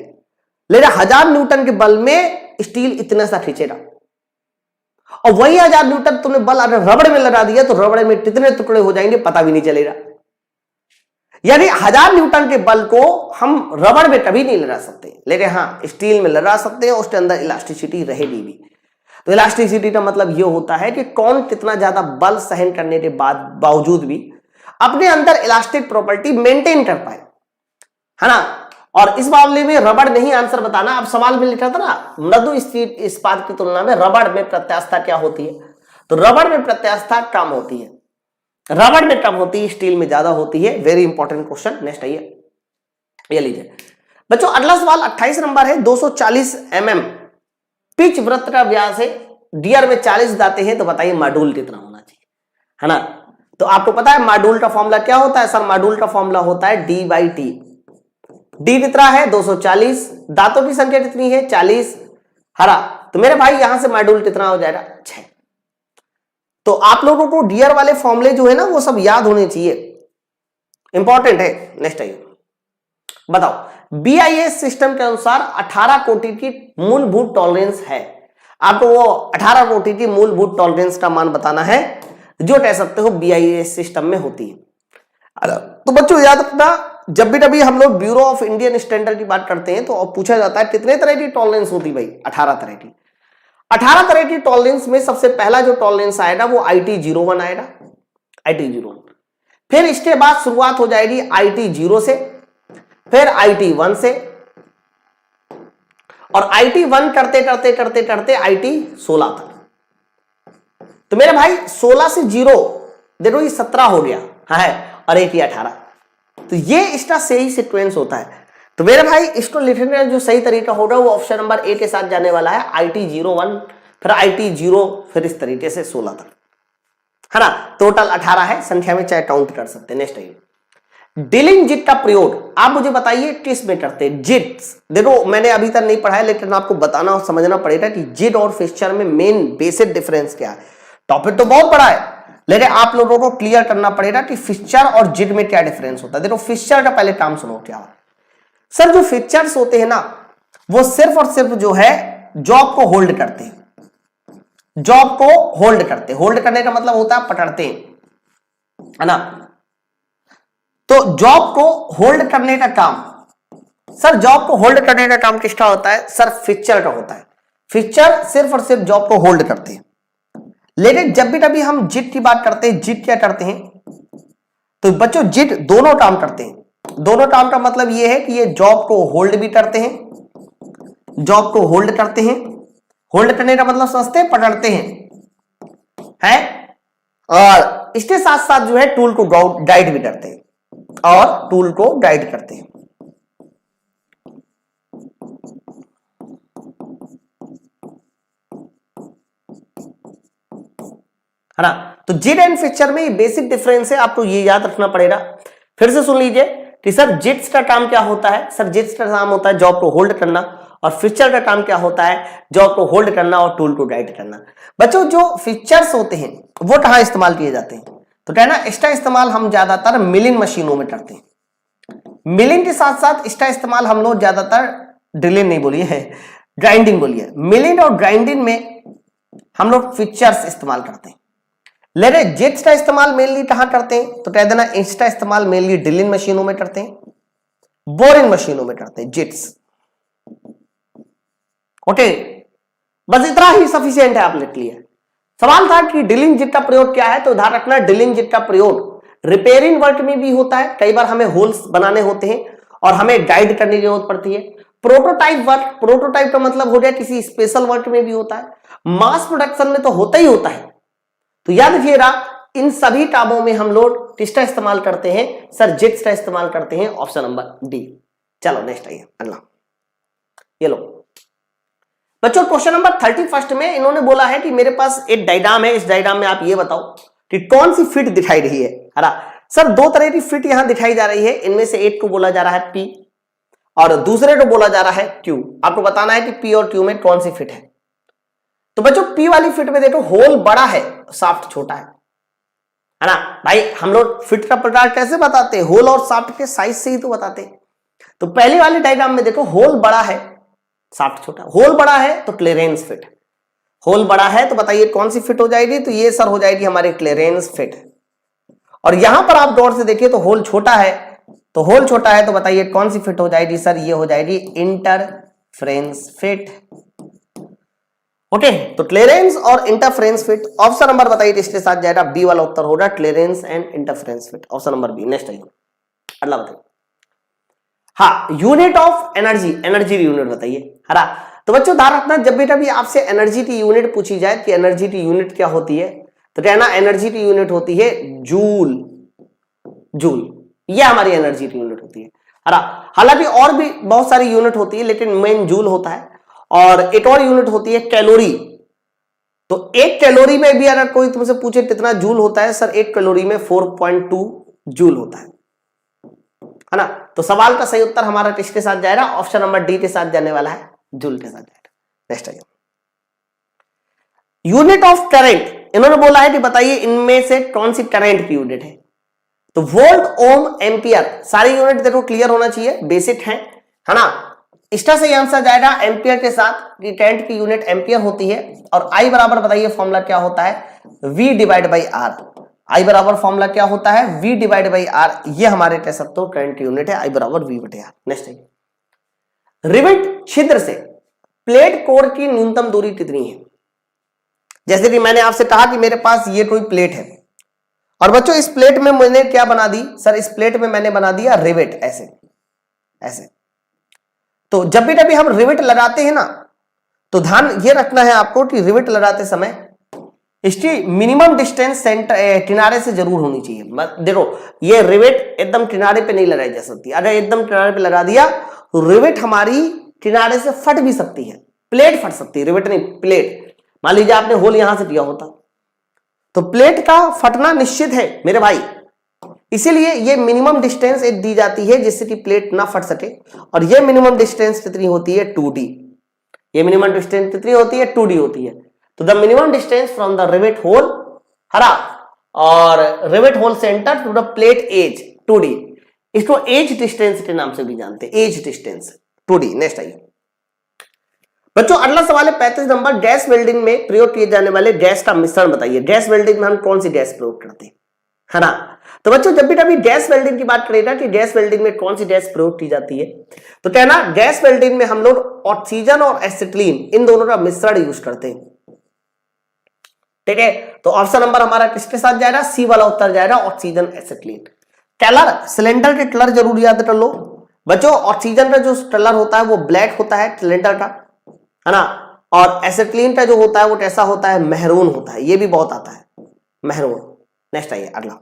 लेकिन 1000 न्यूटन के बल में स्टील इतना सा खींचेगा, और वही 1000 न्यूटन तुमने बल अगर रबड़ में लगा दिया तो रबड़ में कितने टुकड़े हो जाएंगे पता भी नहीं चलेगा। यानी 1000 न्यूटन के बल को हम रबड़ में कभी नहीं लगा सकते, लेकिन हाँ स्टील में लगा सकते हैं, उसके अंदर इलास्टिसिटी रहेगी भी। तो इलास्टिसिटी का मतलब यह होता है कि कौन कितना ज्यादा बल सहन करने के बावजूद भी अपने अंदर इलास्टिक प्रॉपर्टी मेंटेन कर पाए, है ना। और इस मामले में रबड़ नहीं आंसर बताना। अब सवाल में लिखा था ना मृदु इस्पात की तुलना में रबड़ में प्रत्यास्थता क्या होती है, तो रबड़ में प्रत्यास्थता कम होती है, रबड़ में कम होती है, स्टील में ज्यादा होती है। Very important question. नेक्स्ट आइए, ये लीजिए बच्चों अगला सवाल 28 नंबर है। 240 mm पिच वृत्त का व्यास है, डियर में 40 दाते हैं, तो बताइए मॉड्यूल कितना होना चाहिए, है ना। तो आपको पता है मॉड्यूल का फॉर्मूला क्या होता है सर, मॉड्यूल का फॉर्मूला होता है D/T। डी कितना है 240, दांतों की संख्या कितनी है 40, हरा, तो मेरे भाई यहां से मॉड्यूल कितना हो जाएगा 6। तो आप लोगों को डियर वाले फॉर्मूले जो है ना वो सब याद होने चाहिए, इंपॉर्टेंट है। नेक्स्ट आइए, बताओ BIS सिस्टम के अनुसार 18 कोटि की मूलभूत टॉलरेंस है। आपको वो 18 कोटि की मूलभूत टॉलरेंस का मान बताना है जो कह सकते हो BIS सिस्टम में होती है। तो बच्चों याद रखना, जब भी कभी हम लोग ब्यूरो ऑफ इंडियन स्टैंडर्ड की बात करते हैं तो पूछा जाता है कितने तरह की टॉलरेंस होती भाई, 18 तरह की। 18 तरह की टॉलरेंस में सबसे पहला जो टॉलरेंस आएगा वो IT01 आएगा, IT01। फिर इसके बाद शुरुआत हो जाएगी IT0 से, फिर IT1 से, और IT1 करते करते करते करते IT16 तक। तो मेरे भाई 16 से 0 देखो ये 17 हो गया है, और एक ही 18, तो ये इसका सही सीक्वेंस होता है। तो मेरे भाई इसको लिखने का जो सही तरीका होगा वो ऑप्शन नंबर ए के साथ जाने वाला है, IT01 फिर IT0 फिर इस तरीके से 16 तक, है ना। टोटल 18 है, संख्या में चाहे काउंट कर सकते हैं। नेक्स्ट आइए, डीलिंग जिट का प्रयोग आप मुझे बताइए किस में करते हैं। जिट्स देखो मैंने अभी तक नहीं पढ़ा है, लेकिन आपको बताना और समझना पड़ेगा कि जिट और फिक्सचर में मेन बेसिक डिफरेंस क्या है। टॉपिक तो बहुत बड़ा है, लेकिन आप लोगों को क्लियर करना पड़ेगा कि फिक्सचर और जिट में क्या डिफरेंस होता है। देखो फिक्सचर का पहले काम सुनो क्या है सर। जो फिक्सचर्स होते हैं ना वो सिर्फ और सिर्फ जो है जॉब को होल्ड करते हैं, जॉब को होल्ड करते हैं। होल्ड करने का मतलब होता है पकड़ते हैं, है ना। तो जॉब को होल्ड करने का काम सर, जॉब को होल्ड करने का काम किसका होता है सर, फिक्सचर का होता है। फिक्सचर सिर्फ और सिर्फ जॉब को होल्ड करते हैं। लेकिन जब भी कभी हम जिट की बात करते हैं, जिट क्या करते हैं, तो बच्चों जिट दोनों काम करते हैं। दोनों काम का मतलब यह है कि ये जॉब को होल्ड भी करते हैं, जॉब को होल्ड करते हैं। होल्ड करने का मतलब समझते हैं, पकड़ते हैं, और इसके साथ साथ जो है टूल को गाइड भी करते हैं, और टूल को गाइड करते हैं। है ना। तो जिट एंड फिक्सचर में बेसिक डिफरेंस है, आपको ये याद रखना पड़ेगा। फिर से सुन लीजिए कि सर जिट्स का काम क्या होता है। सर जिट्स का काम होता है जॉब को होल्ड करना, और फिक्सचर का काम क्या होता है, जॉब को होल्ड करना और टूल को गाइड करना। बच्चों जो फिक्सचर्स होते हैं वो कहां इस्तेमाल किए जाते हैं, तो कहना इसका इस्तेमाल हम ज्यादातर मिलिंग मशीनों में करते हैं। मिलिंग के साथ साथ इसका इस्तेमाल हम लोग ज्यादातर, ड्रिलिंग नहीं बोलिए है, ग्राइंडिंग बोलिए। मिलिंग और ग्राइंडिंग में हम लोग फिक्सचर्स इस्तेमाल करते हैं। लेकिन जिट्स का इस्तेमाल मेनली कहां करते हैं, तो कह देना इसका इस्तेमाल मेनली ड्रिलिंग मशीनों में करते हैं, बोरिंग मशीनों में करते हैं जिट्स। ओके, बस इतना ही सफिशिएंट है, आप लिख लिया। सवाल था कि ड्रिलिंग जिट का प्रयोग क्या है, तो ध्यान रखना ड्रिलिंग जिट का प्रयोग रिपेयरिंग वर्क में भी होता है। कई बार हमें होल्स बनाने होते हैं और हमें गाइड करने की जरूरत पड़ती है। प्रोटोटाइप वर्क, प्रोटोटाइप का मतलब हो गया किसी स्पेशल वर्क में भी होता है। मास प्रोडक्शन में तो होता ही होता है। तो याद रखिएगा इन सभी कामों में हम लोग किसका इस्तेमाल करते हैं सर, जिट्स का इस्तेमाल करते हैं, ऑप्शन नंबर डी। चलो नेक्स्ट आइए अगला, ये लो बच्चों क्वेश्चन नंबर 31 में इन्होंने बोला है कि मेरे पास एक डायग्राम है, इस डायग्राम में आप ये बताओ कि कौन सी फिट दिखाई रही है। हरा सर दो तरह की फिट यहां दिखाई जा रही है, इनमें से एक को बोला जा रहा है पी और दूसरे को बोला जा रहा है क्यू। आपको बताना है कि पी और क्यू में कौन सी फिट है। तो बच्चों पी वाली फिट में देखो होल बड़ा है, शाफ्ट छोटा है ना। भाई हम लोग फिट का प्रकार कैसे बताते हैं, होल और शाफ्ट के साइज से ही तो बताते हैं। तो पहले वाले डायग्राम में देखो होल बड़ा है, शाफ्ट छोटा। होल बड़ा है तो क्लीयरेंस फिट, होल बड़ा है तो बताइए कौन सी फिट हो जाएगी, तो ये सर हो जाएगी हमारे क्लीयरेंस फिट। और यहां पर आप गौर से देखिए तो होल छोटा है, तो होल छोटा है तो बताइए कौन सी फिट हो जाएगी सर, ये हो जाएगी इंटरफ्रेंस फिट। ओके, तो क्लीयरेंस और इंटरफ्रेंस फिट। ऑप्शन नंबर बताइए इसके साथ जाएगा बी वाला उत्तर होगा, clearance and interference fit, option number B. Next आइए अगला बताइए। हाँ, यूनिट ऑफ एनर्जी, एनर्जी की यूनिट बताइए, है ना। तो बच्चों ध्यान रखना, जब बेटा भी आपसे एनर्जी की यूनिट पूछी जाए कि एनर्जी की यूनिट क्या होती है, तो कहना एनर्जी की यूनिट होती है जूल, जूल, ये हमारी एनर्जी की यूनिट होती है ना। हालांकि और भी बहुत सारी यूनिट होती है, लेकिन मेन जूल होता है। और एक और यूनिट होती है कैलोरी। तो एक कैलोरी में भी अगर कोई तुमसे पूछे कितना जूल होता है, सर एक कैलोरी में 4.2 जूल होता है ना। तो सवाल का सही उत्तर हमारा किसके साथ जाएगा, ऑप्शन नंबर डी के साथ जाने वाला है, जूल के साथ जाएगा। नेक्स्ट आइए, यूनिट ऑफ करंट, इन्होंने बोला है कि बताइए इनमें से कौन सी करंट की यूनिट है। तो वोल्ट, ओम, एम्पियर, सारी यूनिट देखो क्लियर होना चाहिए, बेसिक है ना। इसका सही आंसर जाएगा एम्पियर के साथ, कि करंट की यूनिट एम्पियर होती है। और आई बराबर बताइए फॉर्मूला क्या होता है, V डिवाइड बाई आर। आई बराबर फॉर्मूला क्या होता है, V डिवाइड बाई आर। ये हमारे कह सकते हो करंट की यूनिट है, आई बराबर V बटे आर। नेक्स्ट है, रिवेट छिद्र से प्लेट कोर की न्यूनतम दूरी कितनी है। जैसे कि मैंने आपसे कहा कि मेरे पास ये कोई प्लेट है, और बच्चों इस प्लेट में मैंने क्या बना दी, सर इस प्लेट में मैंने बना दिया रिवेट, ऐसे ऐसे। तो जब भी कभी हम रिवेट लगाते हैं ना, तो ध्यान ये रखना है आपको कि रिवेट लगाते समय इसकी मिनिमम डिस्टेंस सेंटर किनारे से जरूर होनी चाहिए। देखो ये रिवेट एकदम किनारे पे नहीं लगाई जा सकती, अगर एकदम किनारे पे लगा दिया तो रिवेट हमारी किनारे से फट भी सकती है, प्लेट फट सकती है, रिवेट नहीं प्लेट। मान लीजिए आपने होल यहां से किया होता, तो प्लेट का फटना निश्चित है मेरे भाई। इसीलिए ये मिनिमम डिस्टेंस एक दी जाती है जिससे कि प्लेट ना फट सके, और ये मिनिमम डिस्टेंस कितनी होती है, 2d। ये मिनिमम डिस्टेंस कितनी होती है, 2d होती है। तो the minimum distance from the rivet hole, हरा, और rivet hole centre to the plate edge, 2d। इसको एज डिस्टेंस के नाम से भी जानते हैं, एज डिस्टेंस 2d। नेक्स्ट आइए बच्चों, अगला सवाल है 35 नंबर, गैस वेल्डिंग में प्रयोग किए जाने वाले गैस का मिश्रण बताइए। गैस वेल्डिंग में हम कौन सी गैस प्रयोग करते हैं, है ना। तो बच्चों जब भी कभी गैस वेल्डिंग की बात करेगा कि गैस वेल्डिंग में कौन सी गैस प्रयोग की जाती है, तो कहना गैस वेल्डिंग में हम लोग ऑक्सीजन और एसिटिलीन इन दोनों का मिश्रण यूज करते हैं। ठीक है, तो ऑप्शन नंबर हमारा किसके साथ जाएगा, सी वाला उत्तर जाएगा, ऑक्सीजन एसिटिलीन। कलर, सिलेंडर के कलर जरूर याद कर लो बच्चों। ऑक्सीजन का जो कलर होता है वो ब्लैक होता है सिलेंडर का, है ना। और एसिटिलीन का जो होता है वो कैसा होता है, मेहरून होता है, ये भी बहुत आता है, मेहरून। नेक्स्ट आइए अगला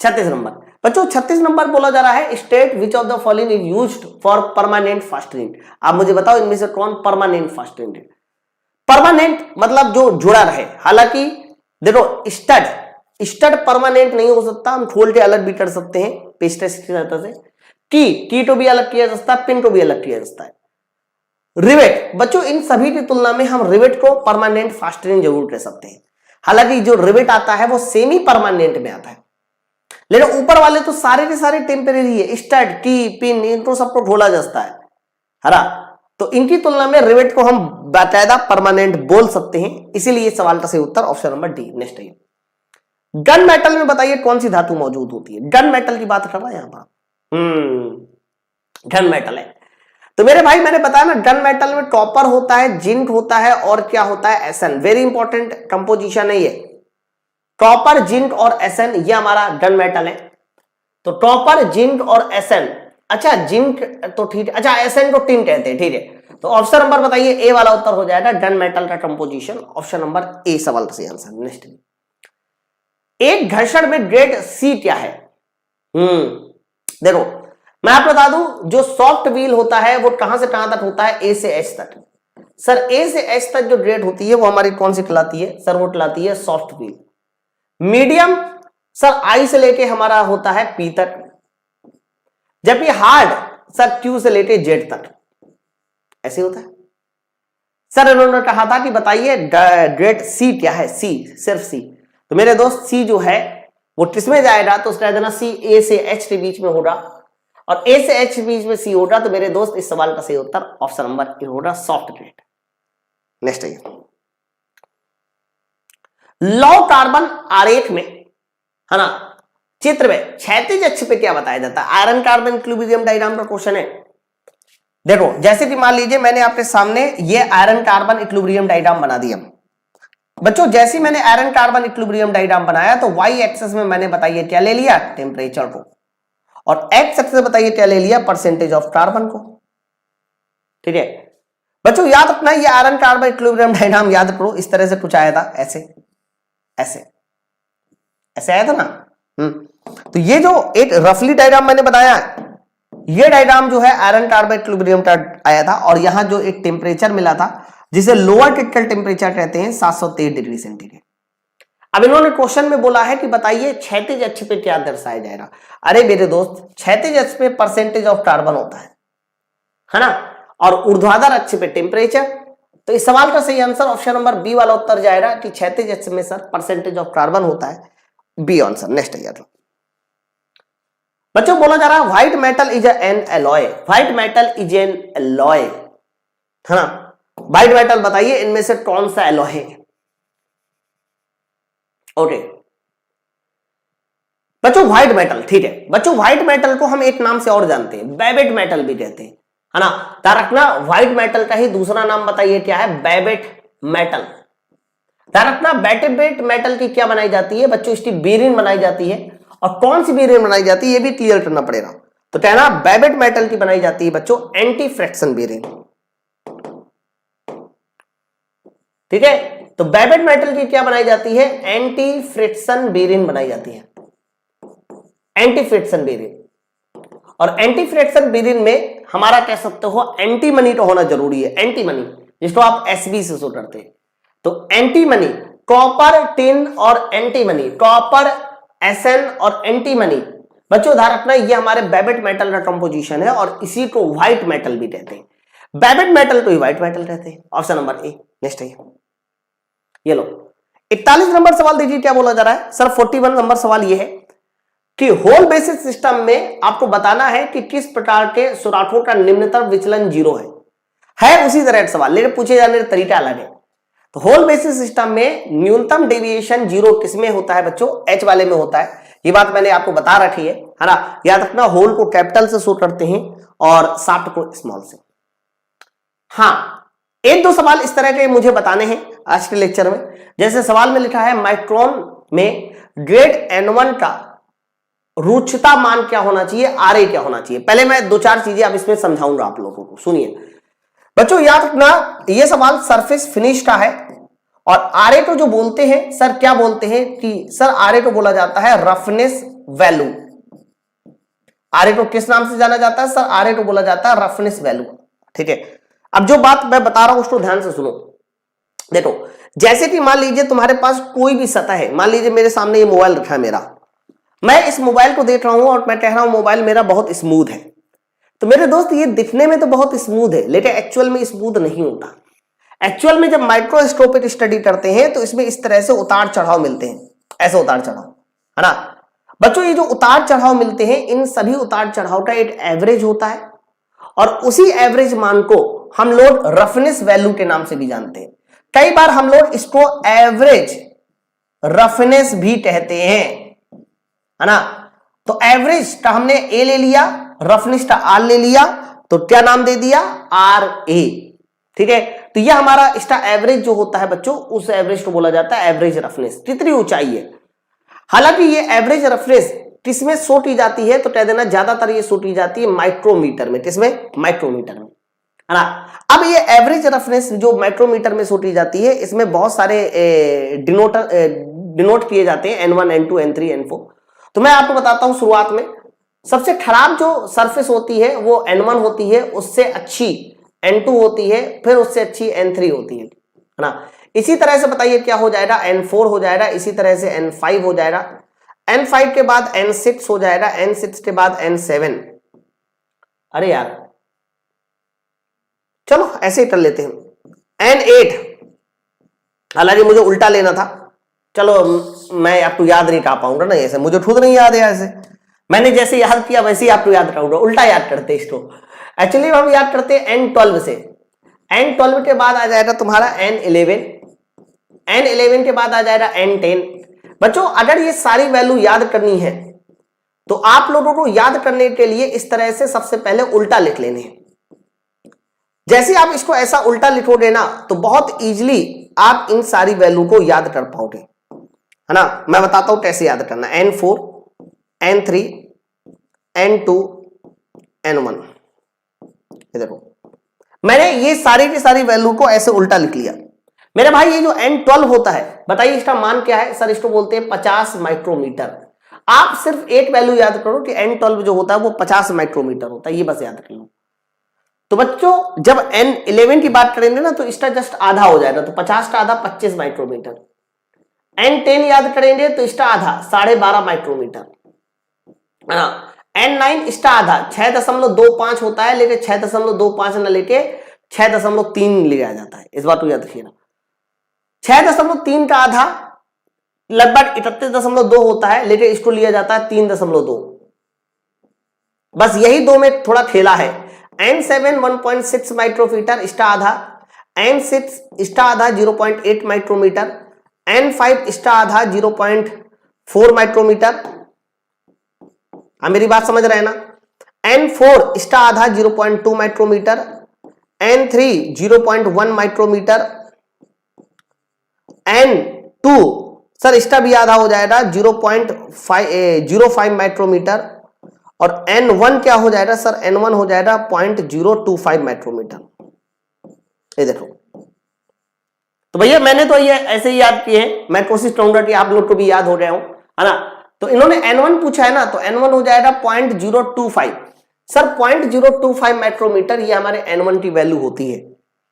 36 नंबर बच्चों। 36 नंबर बोला जा रहा है, state which of the following is used for permanent fastening. आप मुझे बताओ इनमें से कौन परमानेंट फास्टनिंग है। परमानेंट मतलब जो जुड़ा रहे, हालांकि देखो स्टड, स्टड परमानेंट नहीं हो सकता, हम खोल के अलग भी कर सकते हैं पेस्टेस की सहायता से। की तो भी अलग किया जा सकता है, पिन को भी अलग किया जा सकता है। रिवेट बच्चों, इन सभी की तुलना में हम रिवेट को परमानेंट फास्टनिंग जरूर कह सकते हैं। हालांकि जो रिवेट आता है वो सेमी परमानेंट में आता है, लेकिन ऊपर वाले तो सारे के सारे टेम्परेरी है, स्टड, की, पिन, इनको सबको खोला जाता है ना। तो इनकी तुलना में रिवेट को हम बाकायदा परमानेंट बोल सकते हैं, इसीलिए सवाल का सही उत्तर ऑप्शन नंबर डी। नेक्स्ट है, गन मेटल में बताइए कौन सी धातु मौजूद होती है। गन मेटल की बात कर रहा है यहां पर, गन मेटल है। तो मेरे भाई मैंने बताया ना, गन मेटल में कॉपर होता है, जिंक होता है, और क्या होता है, एसएन। वेरी इंपॉर्टेंट कंपोजिशन है ये, कॉपर, जिंक और एसएन, ये हमारा गन मेटल है। तो कॉपर, जिंक और एसएन, अच्छा जिंक तो ठीक है, अच्छा एसएन को टिन कहते हैं, ठीक है। तो ऑप्शन नंबर बताइए ए वाला उत्तर हो जाएगा, गन मेटल का कंपोजिशन, ऑप्शन नंबर ए सवाल का सही आंसर। नेक्स्ट, एक घर्षण में ग्रेड सी क्या है। देखो मैं आपको बता दूं, जो सॉफ्ट व्हील होता है वो कहां से कहां तक होता है, ए से एच तक। सर ए से एच तक जो ग्रेड होती है वो हमारी कौन सी कहलाती है, सर वो कहलाती है soft wheel. Medium sir I से लेके हमारा होता है पी तक, जबकि हार्ड सर क्यू से लेके जेड तक, ऐसे होता है। सर इन्होंने कहा था कि बताइए ग्रेड सी क्या है, सी, सिर्फ सी। तो मेरे दोस्त सी जो है वो किसमें जाएगा, तो उसका देना सी ए से एच के बीच में होगा, और ए से एच के बीच में सी होगा। तो मेरे दोस्त इस सवाल का सही उत्तर ऑप्शन नंबर ए होगा, सॉफ्ट ग्रेड। नेक्स्ट है, लौ कार्बन आरेख में, है ना, चित्र में क्षैतिज अक्ष पे क्या बताया जाता है। आयरन कार्बन इक्विलिब्रियम डायग्राम का क्वेश्चन है। देखो जैसे कि मान लीजिए मैंने आपके सामने ये आयरन कार्बन इक्विलिब्रियम डायग्राम बना दिया बच्चों। जैसे मैंने आयरन कार्बन इक्विलिब्रियम डायग्राम बनाया तो वाई एक्सिस में मैंने बताइए क्या ले लिया, टेम्परेचर को, और एक्स एक्सिस बताइए क्या ले लिया, परसेंटेज ऑफ कार्बन को। ठीक है बच्चों, याद रखना ये आयरन कार्बन इक्विलिब्रियम डायग्राम याद करो, इस तरह से कुछ आया था, ऐसे ऐसे ऐसे आया था ना। तो ये जो एक रफली डायग्राम मैंने बताया, ये डायग्राम जो है आयरन कार्बन इक्विलिब्रियम का आया था, और यहां जो एक टेम्परेचर मिला था जिसे लोअर क्रिटिकल टेम्परेचर कहते हैं 723 डिग्री सेंटीग्रेड। अब इन्होंने क्वेश्चन में बोला है कि बताइए क्षैतिज अक्ष पे क्या दर्शाया जाएगा। अरे मेरे दोस्त, क्षैतिज अक्ष पे परसेंटेज ऑफ कार्बन होता है ना, और ऊर्ध्वाधर अक्ष पे टेम्परेचर। तो इस सवाल का सही आंसर ऑप्शन नंबर बी वाला उत्तर जाएगा कि क्षैतिज अक्ष में सर परसेंटेज ऑफ कार्बन होता है, बी आंसर। नेक्स्ट है बच्चों, बोला जा रहा है white metal is an alloy, white metal is an alloy, है ना। व्हाइट मेटल बताइए इनमें से कौन सा एलॉय है। ओके बच्चों, व्हाइट मेटल, ठीक है बच्चों, व्हाइट मेटल को हम एक नाम से और जानते हैं, बेबेट मेटल भी कहते हैं, है ना। ध्यान रखना, व्हाइट मेटल का ही दूसरा नाम बताइए क्या है, बेबेट मेटल। ध्यान रखना, बेबेट मेटल की क्या बनाई जाती है बच्चों, इसकी बेरिन बनाई जाती है, और कौन सी बेरिन बनाई जाती है ये भी क्लियर करना पड़ेगा। तो कहना बेबेट मेटल की बनाई जाती है बच्चों एंटी फ्रिक्शन बेरिन। ठीक है, तो बेबेट मेटल की क्या बनाई जाती है, एंटी फ्रिक्शन बेरिन बनाई जाती है, एंटी फ्रिक्शन बेरिन। और एंटी फ्रिक्शन बेरिन में हमारा कह सकते हो एंटीमनी तो होना जरूरी है, एंटीमनी जिसको आप एसबी से शुरू करते हैं। तो एंटीमनी, कॉपर, टिन और एंटीमनी, कॉपर, एसएन और एंटीमनी। बच्चों ध्यान रखना, ये हमारे बेबेट मेटल का कंपोजिशन है, और इसी को व्हाइट मेटल भी कहते हैं। बेबेट मेटल को ही व्हाइट मेटल कहते हैं। Option number A. नेक्स्ट है ये लो, 41 नंबर सवाल देखिए क्या बोला जा रहा है सर। 41 नंबर सवाल ये है कि होल बेसिस सिस्टम में आपको बताना है कि किस प्रकार के सुराखों का निम्नतम विचलन 0 है उसी तरह का सवाल, लेकिन पूछे जाने का तरीका अलग है। तो होल बेसिस सिस्टम में न्यूनतम डेविएशन 0 किसमें होता है बच्चों, एच वाले में होता है। ये बात मैंने आपको बता रखी है ना। याद रखना, होल को कैपिटल से शो करते हैं और शाफ्ट को स्मॉल से। हाँ, एक दो सवाल इस तरह के मुझे बताने हैं आज के लेक्चर में। जैसे सवाल में लिखा है माइक्रोन में ग्रेड N1 का रुक्षता मान क्या होना चाहिए, RA क्या होना चाहिए। पहले मैं दो चार चीजें अब इसमें समझाऊंगा आप लोगों को, सुनिए बच्चों। याद रखना, यह सवाल सरफेस फिनिश का है, और RA को जो बोलते हैं सर, क्या बोलते हैं कि सर RA को बोला जाता है रफनेस वैल्यू। RA को किस नाम से जाना जाता है सर, RA को बोला जाता है रफनेस वैल्यू। ठीक है, अब जो बात मैं बता रहा हूं उसको ध्यान से सुनो। देखो, जैसे कि मान लीजिए तुम्हारे पास कोई भी सतह है, मान लीजिए मेरे सामने ये मोबाइल रखा है मेरा, मैं इस मोबाइल को देख रहा हूं और मैं कह रहा हूं मोबाइल मेरा बहुत स्मूथ है। तो मेरे दोस्त ये दिखने में तो बहुत स्मूथ है, लेकिन एक्चुअल में स्मूथ नहीं होता। एक्चुअल में जब माइक्रोस्कोपिक स्टडी करते हैं तो इसमें इस तरह से उतार चढ़ाव मिलते हैं, ऐसे उतार चढ़ाव, है ना बच्चों। ये जो उतार चढ़ाव मिलते हैं, इन सभी उतार चढ़ाव का एक एवरेज होता है, और उसी एवरेज मान को हम लोग रफनेस वैल्यू के नाम से भी जानते हैं। कई बार हम लोग इसको एवरेज रफनेस भी कहते हैं, है ना। तो एवरेज का हमने ए ले लिया, रफनेस का आर ले लिया, तो क्या नाम दे दिया, RA। ठीक है, तो यह हमारा इसका एवरेज जो होता है बच्चों, उस एवरेज को बोला जाता है एवरेज रफनेस। कितनी ऊंचाई है, हालांकि ये एवरेज रफनेस किसमें शो की जाती है, तो कह देना ज्यादातर ये शो की जाती है माइक्रोमीटर में। किसमें, माइक्रोमीटर में, है ना। अब ये एवरेज रफनेस जो माइक्रोमीटर में शो की जाती है, इसमें बहुत सारे डिनोट किए जाते हैं, N1, N2, N3, N4। तो मैं आपको बताता हूं, शुरुआत में सबसे खराब जो सरफेस होती है वो N1 होती है, उससे अच्छी N2 होती है, फिर उससे अच्छी N3 होती है ना। इसी तरह से बताइए क्या हो जाएगा, N4 हो जाएगा, इसी तरह से N5 हो जाएगा, N5 के बाद N6 हो जाएगा, N6 के बाद N7। अरे यार चलो ऐसे ही कर लेते हैं, N8। हालांकि मुझे उल्टा लेना था, चलो मैं आपको याद नहीं कर पाऊंगा ना, ऐसे मुझे खुद नहीं याद है, ऐसे मैंने जैसे याद किया वैसे ही आपको याद कराऊंगा, उल्टा याद करते इसको। एक्चुअली हम याद करते हैं N12 से। N12 के बाद आ जाएगा तुम्हारा N11, N11 के बाद आ जाएगा N10। बच्चों अगर ये सारी वैल्यू याद करनी है तो आप लोगों को याद करने के लिए इस तरह से सबसे पहले उल्टा लिख लेने हैं। जैसे आप इसको ऐसा उल्टा लिखोगे ना, तो बहुत इजीली आप इन सारी वैल्यू को याद कर पाओगे, है ना। मैं बताता हूं कैसे याद करना। N4, N3, N2 N1। ये देखो मैंने ये सारी की सारी वैल्यू को ऐसे उल्टा लिख लिया। मेरे भाई ये जो N12 होता है, बताइए इसका मान क्या है? सर इसको बोलते हैं 50 माइक्रोमीटर। आप सिर्फ एक वैल्यू याद करो कि N12 जो होता है वो 50 माइक्रोमीटर होता है, ये बस याद कर लो। तो बच्चों जब N11 की बात करेंगे ना तो इसका जस्ट आधा हो जाएगा, तो 50 का आधा 25 माइक्रोमीटर। N10 याद करेंगे तो इसका आधा 12.5 माइक्रोमीटर। N9 इसका आधा 6.25 होता है, लेकिन 6.25 न लेके 6.3 लिया जाता है, इस बात को याद रखिएगा। 6.3 का आधा लगभग 31.2 होता है, लेकिन इसको लिया जाता है 3.2। बस यही दो में थोड़ा खेला है। N7 1.6 माइक्रोमीटर इसका आधा, N6 इसका आधा 0.8 माइक्रोमीटर, N5 इसका आधा 0.4 माइक्रोमीटर। मेरी बात समझ रहे हैं ना? N4 इसका आधा 0.2 micrometer, N3 0.1 micrometer, N2 sir इसका भी आधा हो जाएगा 0.05 माइक्रोमीटर, और N1 क्या हो जाएगा सर? N1 हो जाएगा 0.025 माइक्रोमीटर। ये देखो, तो भैया मैंने तो ये ऐसे ही याद किए हैं, मैं कोशिश करूंगा कि आप लोग को भी याद हो गए हो, है ना? तो इन्होंने N1 पूछा है ना, तो N1 हो जाएगा 0.025। सर 0.025 माइक्रोमीटर ये हमारे N1 की वैल्यू होती है।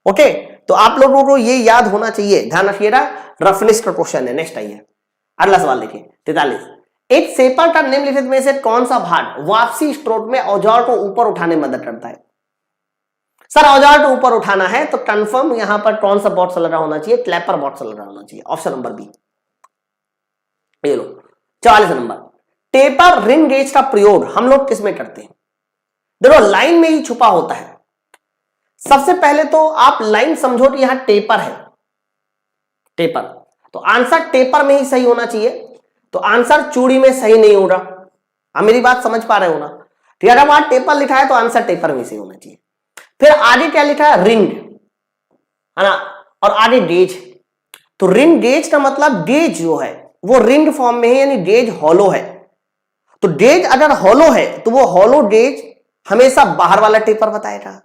ओके, तो आप लोगों को ये याद होना चाहिए, ध्यान रखिएगा। रफनेस का क्वेश्चन है। नेक्स्ट आइए, अगला सवाल देखिए 43। एक सेपर का निम्नलिखित में से कौन सा भाग वापसी स्ट्रोक में औजार को ऊपर उठाने में मदद करता है? सर औजार को ऊपर उठाना है तो कंफर्म यहां पर कौन सा बॉट चल रहा होना चाहिए? क्लैपर बॉट चल रहा होना चाहिए। Option number B. ये लो 44 नंबर। टेपर रिंग गेज का प्रयोग हम लोग किस में करते हैं? देखो लाइन में ही छुपा होता है। सबसे पहले तो आप लाइन समझो कि यहां टेपर है, टेपर, तो आंसर टेपर में ही सही होना चाहिए। तो आंसर चूड़ी में सही नहीं होगा। आप मेरी बात समझ पा रहे हो ना? ठीक है, अगर वहां टेपर लिखा है तो आंसर टेपर में सही होना चाहिए। फिर आगे क्या लिखा है? रिंग, है ना, और आगे गेज। तो रिंग गेज का मतलब गेज जो है वो रिंग फॉर्म में है, यानी गेज हॉलो है। तो गेज अगर हॉलो है तो वो हॉलो गेज हमेशा बाहर वाला टेपर बताएगा।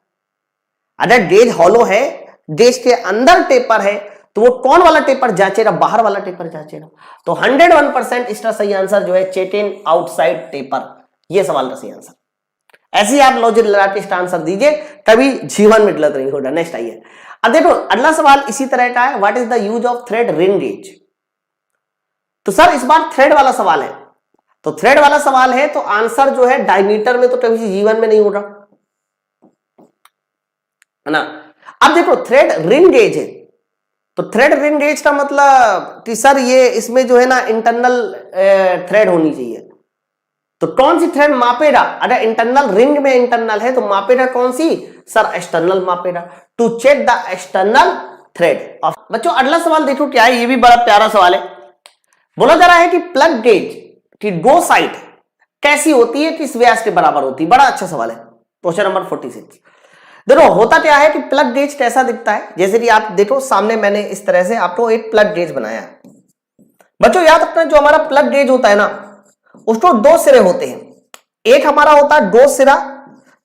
अगर गेज हॉलो है, गेज के अंदर टेपर है, तो वो कौन वाला टेपर जांचेगा? बाहर वाला टेपर जांचेगा। तो 101% इसका सही आंसर जो है चेक इन आउटसाइड टेपर, ये सवाल का सही आंसर। ऐसे ही आप लॉजिक लगा के इसका आंसर दीजिए, कभी जीवन में गलत नहीं होगा। नेक्स्ट आइए, अब देखो अगला सवाल इसी तरह का है। What is the use of thread ring gauge? तो सर इस बार थ्रेड वाला सवाल है, तो थ्रेड वाला सवाल है तो आंसर जो है डायमीटर में तो कभी जीवन में नहीं होगा, है ना। अब देखो थ्रेड रिंग गेज है, तो थ्रेड रिंग गेज का मतलब कि सर ये इसमें जो है ना इंटरनल थ्रेड होनी चाहिए। तो कौन सी थ्रेड मापेगा? अगर इंटरनल रिंग में इंटरनल है तो मापेगा कौन सी? सर एक्सटर्नल मापेगा, to check the external thread. बच्चों अगला सवाल देखो क्या है, ये भी बड़ा प्यारा सवाल है। बोला जा रहा है कि प्लग गेज की गो साइड कैसी होती है, किस व्यास के बराबर होती है? बड़ा अच्छा सवाल है। Question number 46। देखो होता क्या है कि प्लग गेज कैसा दिखता है, जैसे कि आप देखो सामने मैंने इस तरह से आपको एक प्लग गेज बनाया है। बच्चों याद रखना जो हमारा प्लग गेज होता है ना, उसको दो सिरे होते हैं। एक हमारा होता है डो सिरा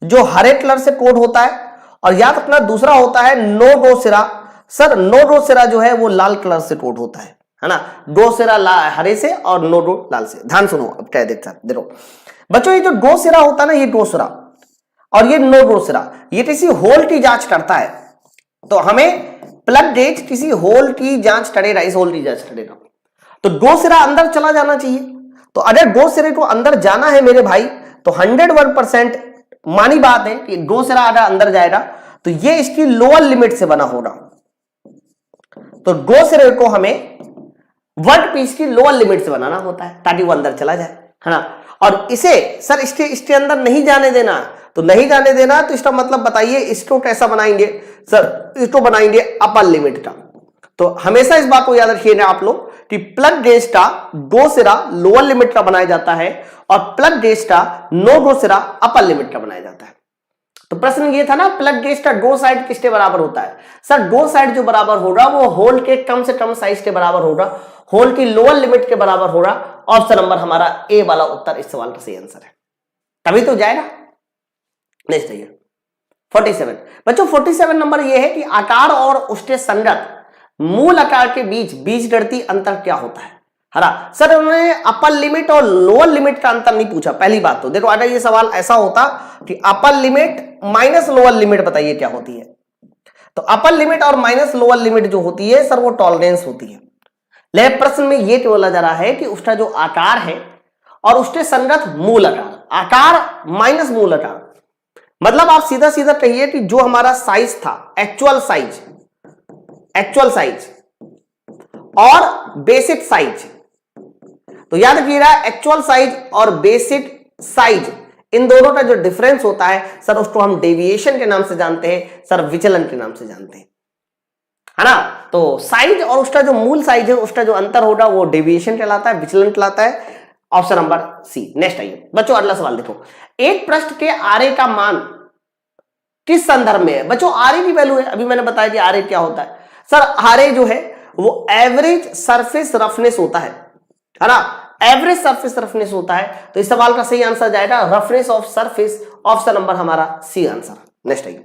जो हरे कलर से कोड होता है, और याद रखना दूसरा होता है नो डो सिरा। सर नो डो सिरा जो है वो लाल कलर से कोड होता है ना। डो सिरा हरे से और नो डो लाल से। ध्यान सुनो अब क्या देखता है। देखो बच्चों ये जो डो सिरा होता है ना, ये डो सिरा और ये नो डो सिरा, ये किसी होल की जांच करता है। तो हमें प्लग गेज किसी होल की जांच करेगा, इस होल की जांच करेगा। तो डो सिरा अंदर चला जाना चाहिए। तो अगर डो सिरे को अंदर जाना है मेरे भाई, तो 101% मानी बात है कि डो सिरा अगर अंदर जाएगा तो ये इसकी लोअर लिमिट से बना होगा। तो डो सिरे को हमें वर्क पीस की लोअर लिमिट से बनाना होता है ताकि वो अंदर चला जाए, है ना। और इसे सर इसके अंदर नहीं जाने देना, तो नहीं जाने देना तो इसका मतलब बताइए इसको कैसा बनाएंगे? सर इसको बनाएंगे अपर लिमिट का। तो हमेशा इस बात को याद रखिएगा आप लोग कि प्लग गेज का डो सिरा लोअर लिमिट का बनाया जाता है और प्लग गेज का नो डो सिरा अपर लिमिट का बनाया जाता है। तो प्रश्न ये था ना, प्लग गेज का डो साइड किसके बराबर होता है? सर डो साइड जो बराबर होगा वो होल के कम से कम साइज के बराबर होगा, होल की लोअर लिमिट के बराबर होगा। ऑप्शन नंबर हमारा ए वाला उत्तर इस सवाल का सही आंसर है। तभी तो जाएगा। नेक्स्ट चाहिए 47। बच्चों 47 नंबर ये है कि आकार और उसके संगत मूल आकार के बीच बीजगणितीय अंतर क्या होता है। हरा सर उन्होंने अपर लिमिट और लोअर लिमिट का अंतर नहीं पूछा। पहली बात तो देखो अगर ये सवाल ऐसा होता कि upper limit minus lower limit बताइए क्या होती है, तो अपर लिमिट और माइनस लोअर लिमिट जो होती है सर वो टॉलरेंस होती है। लेकिन प्रश्न में ये बोला जा रहा है कि उसका जो आकार है और उसके संगत मूल आकार, आकार माइनस मूल आकार, मतलब आप सीधा सीधा कहिए कि जो हमारा साइज था एक्चुअल साइज और बेसिक साइज, तो याद रखिएगा एक्चुअल साइज और बेसिक साइज इन दोनों का जो डिफरेंस होता है सर उसको हम डेविएशन के नाम से जानते हैं, सर विचलन के नाम से जानते हैं, है ना। तो साइज और उसका जो मूल साइज है उसका जो अंतर होगा वो डेविएशन कहलाता है, विचलन कहलाता है। Option number C. नेक्स्ट आइए बच्चों अगला सवाल देखो, एक पृष्ठ के आरे का मान किस संदर्भ में है। बच्चों आरे की वैल्यू है, अभी मैंने बताया कि आरे क्या होता है। सर आरे जो है वो एवरेज सरफेस रफनेस होता है ना, एवरेज सरफेस रफनेस होता है। तो इस सवाल का सही आंसर जाएगा roughness of surface. Option number हमारा सी आंसर। नेक्स्ट आइए,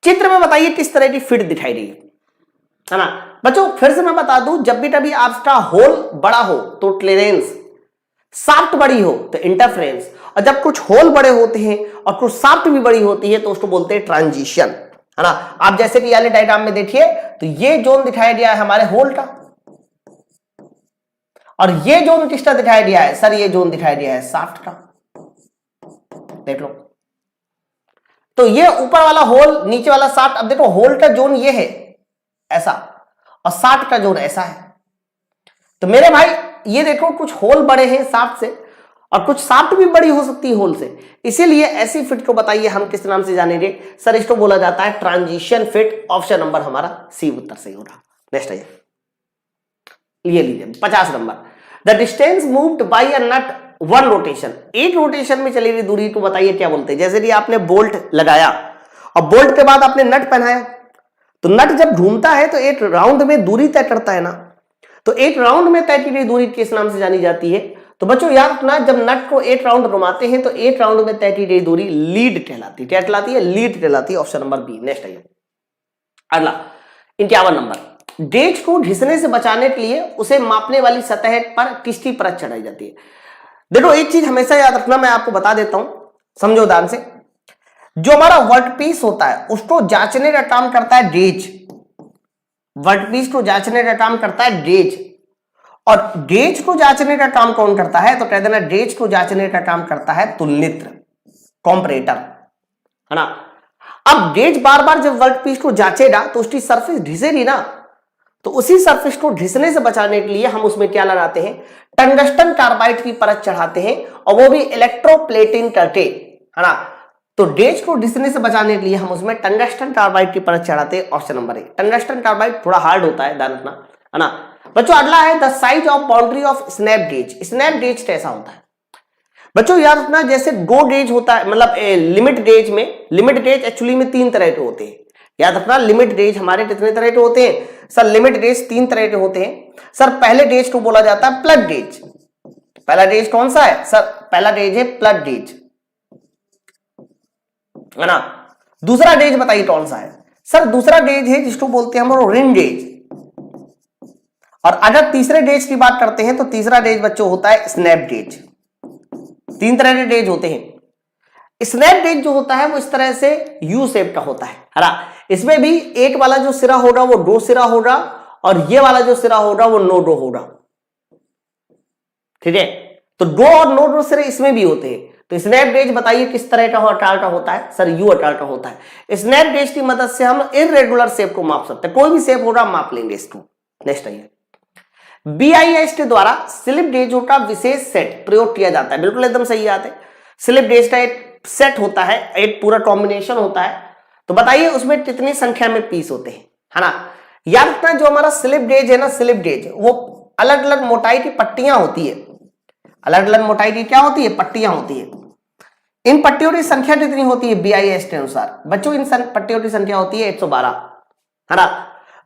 चित्र में बताइए किस तरह की फिट दिखाई रही है ना। बच्चों फिर से मैं बता दूं, जब भी कभी आपका होल बड़ा हो तो क्लियरेंस, शाफ्ट बड़ी हो तो इंटरफेरेंस, और जब कुछ होल बड़े होते हैं और कुछ शाफ्ट भी बड़ी होती है तो उसको बोलते हैं ट्रांजिशन, है ना। आप जैसे कि वाले डायग्राम में देखिए तो ये जोन दिखाया गया है हमारे होल का, और ये जोन किसका दिखाया गया है सर, ये जोन दिखाया गया है शाफ्ट का। देख लो तो ये ऊपर वाला होल नीचे वाला शाफ्ट। अब देखो होल का जोन ये है ऐसा और शाफ्ट का जोन ऐसा है। तो मेरे भाई ये देखो कुछ होल बड़े हैं शाफ्ट से और कुछ शाफ्ट भी बड़ी हो सकती है होल से, इसीलिए ऐसी फिट को बताइए हम किस नाम से जानेंगे सर, इसको बोला जाता है ट्रांजिशन फिट। ऑप्शन नंबर हमारा सी उत्तर सही होगा। नेक्स्ट आइए, ये लीजिए 50 number, the distance moved by a nut one rotation, एक रोटेशन में चली हुई दूरी को बताइए क्या बोलते हैं। जैसे कि आपने बोल्ट लगाया और बोल्ट के बाद आपने नट पहनाया, तो नट जब घूमता है तो एक राउंड में दूरी तय करता है ना, तो एक राउंड में तय की गई दूरी किस नाम से जानी जाती है। तो बच्चों याद रखना जब नट को एक राउंड घुमाते हैं तो एक राउंड में तय की गई दूरी लीड कहलाती है। क्या कहलाती है? लीड कहलाती है। Option number B. नेक्स्ट आइए अगला 51 नंबर, गेज को घिसने से बचाने के लिए उसे मापने वाली सतह पर किसकी परत चढ़ाई जाती है। देखो एक चीज हमेशा याद रखना, मैं आपको बता देता हूं, समझो ध्यान से। जो हमारा वर्कपीस होता है उसको जांचने का काम करता है गेज, वर्कपीस को जांचने का काम करता है गेज, और गेज को जांचने का काम कौन करता है, तो कह देना गेज को जांचने का काम करता है तुलनित्र, कॉम्परेटर, है ना। अब गेज बार बार जब वर्कपीस को जांचेगा तो उसकी सरफेस घिसेगी ना, तो उसी सरफेस को घिसने से बचाने के लिए हम उसमें क्या लगाते हैं, टंगस्टन कार्बाइड की परत चढ़ाते हैं, और वो भी इलेक्ट्रोप्लेटिंग करके, है ना। तो गेज को घिसने से बचाने के लिए हम उसमें टंगस्टन कार्बाइड की परत चढ़ाते हैं। Option number A. Tungsten carbide थोड़ा हार्ड होता है, ध्यान रखना, है ना। बच्चों अगला है the size of boundary of snap gauge. Snap gauge कैसा होता है बच्चों, याद रखना जैसे गो गेज होता है, मतलब लिमिट गेज में, लिमिट गेज एक्चुअली में 3 तरह के होते हैं। याद रखना लिमिट गेज हमारे कितने तरह के होते हैं सर, लिमिट गेज 3 तरह के होते हैं सर। पहले गेज को बोला जाता है प्लग गेज। पहला गेज कौन सा है सर, पहला गेज है प्लग गेज, है ना। दूसरा गेज बताइए कौन सा है सर, दूसरा गेज है जिसको बोलते हैं हम रिंग गेज। और अगर तीसरे गेज की बात करते हैं तो तीसरा गेज बच्चों होता है स्नैप गेज। 3 तरह के गेज होते हैं। स्नैप गेज जो होता है वो इस तरह से यू शेप का होता है ना। इसमें भी एक वाला जो सिरा होगा वो दो सिरा होगा, और ये वाला जो सिरा होगा वो नो दो होगा, ठीक है। तो दो और नो दो सिरे इसमें भी होते हैं। तो स्नैप गेज बताइए किस तरह का आकार का होता है सर, यू आकार का होता है। स्नैप गेज की मदद से हम इररेगुलर शेप को माप सकते हैं, कोई भी शेप होगा माप लेंगे इसको। नेक्स्ट आइए, BIS के द्वारा स्लिप गेजों का विशेष सेट प्रयोग किया जाता है। बिल्कुल एकदम सही बात है। स्लिप गेज का एक सेट होता है, एक पूरा कॉम्बिनेशन होता है। तो बताइए उसमें कितनी संख्या में पीस होते हैं, है ना। याद रखना जो हमारा स्लिप गेज है ना, स्लिप गेज वो अलग अलग मोटाई की पट्टियां होती है। अलग अलग मोटाई की क्या होती है, पट्टियां होती है। इन पट्टियों की संख्या कितनी होती है BIS के अनुसार बच्चों, इन पट्टियों की संख्या होती है 112, है ना।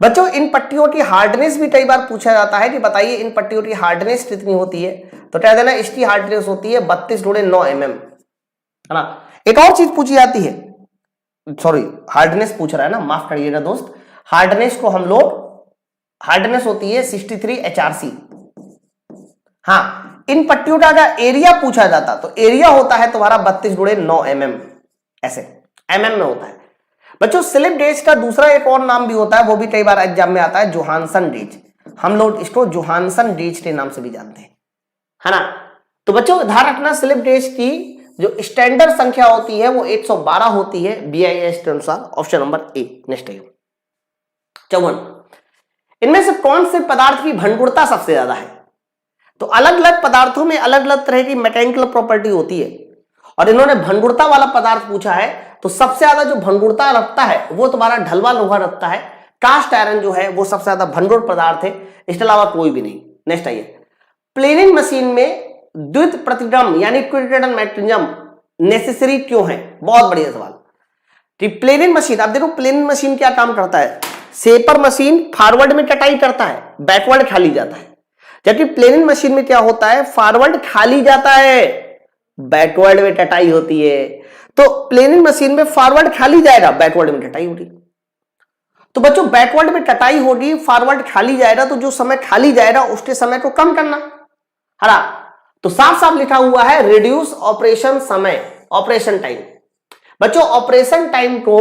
बच्चों इन पट्टियों की हार्डनेस भी कई बार पूछा जाता है कि बताइए इन पट्टियों की हार्डनेस कितनी होती है, तो कह देना इसकी हार्डनेस होती है 32/9 mm, है ना। एक और चीज पूछी जाती है, सॉरी हार्डनेस पूछ रहा है ना, माफ करिएगा दोस्त, हार्डनेस को हम लोग, हार्डनेस होती है 63 HRC। हाँ, इन पट्टियों का अगर एरिया पूछा जाता तो एरिया होता है तुम्हारा 32/9 mm, ऐसे mm में होता है। बच्चों स्लिप गेज का दूसरा एक और नाम भी होता है, वो भी कई बार एग्जाम में आता है, जोहानसन गेज। हम लोग इसको जोहानसन गेज के नाम से भी जानते हैं, है ना। तो बच्चों ध्यान रखना स्लिप गेज की जो स्टैंडर्ड संख्या होती है वो 112 होती है BIS के अनुसार। ऑप्शन नंबर ए नेक्स्ट है 54। इनमें से कौन से पदार्थ की भंगुरता सबसे ज्यादा है? तो अलग अलग पदार्थों में अलग अलग तरह की मैकेनिकल प्रॉपर्टी होती है, और इन्होंने भंगुरता वाला पदार्थ पूछा है, तो सबसे ज्यादा जो भंगुरता रखता है वो तुम्हारा ढलवा लोहा रखता है। कास्ट आयरन जो है वो सबसे ज्यादा भंगुर पदार्थ है, इसके अलावा कोई भी नहीं। नेक्स्ट आइए, प्लेनिंग मशीन में द्वित प्रतिक्रम यानी क्विटेडन मैट्रिज्म नेसेसरी क्यों है? बहुत बढ़िया सवाल। प्लेनिंग मशीन, आप देखो प्लेनिंग मशीन क्या काम करता है, शेपर मशीन फॉरवर्ड में कटाई करता है, बैकवर्ड खाली जाता है, जबकि प्लेनिंग मशीन में क्या होता है, फॉरवर्ड खाली जाता है, बैकवर्ड में कटाई होती है। तो प्लेनिंग मशीन में फॉरवर्ड खाली जाएगा, बैकवर्ड में कटाई होगी। तो बच्चों बैकवर्ड में कटाई होगी, फॉरवर्ड खाली जाएगा, तो जो समय खाली जाएगा उसके समय को कम करना, है ना। तो साफ साफ लिखा हुआ है रिड्यूस ऑपरेशन समय, ऑपरेशन टाइम। बच्चों ऑपरेशन टाइम को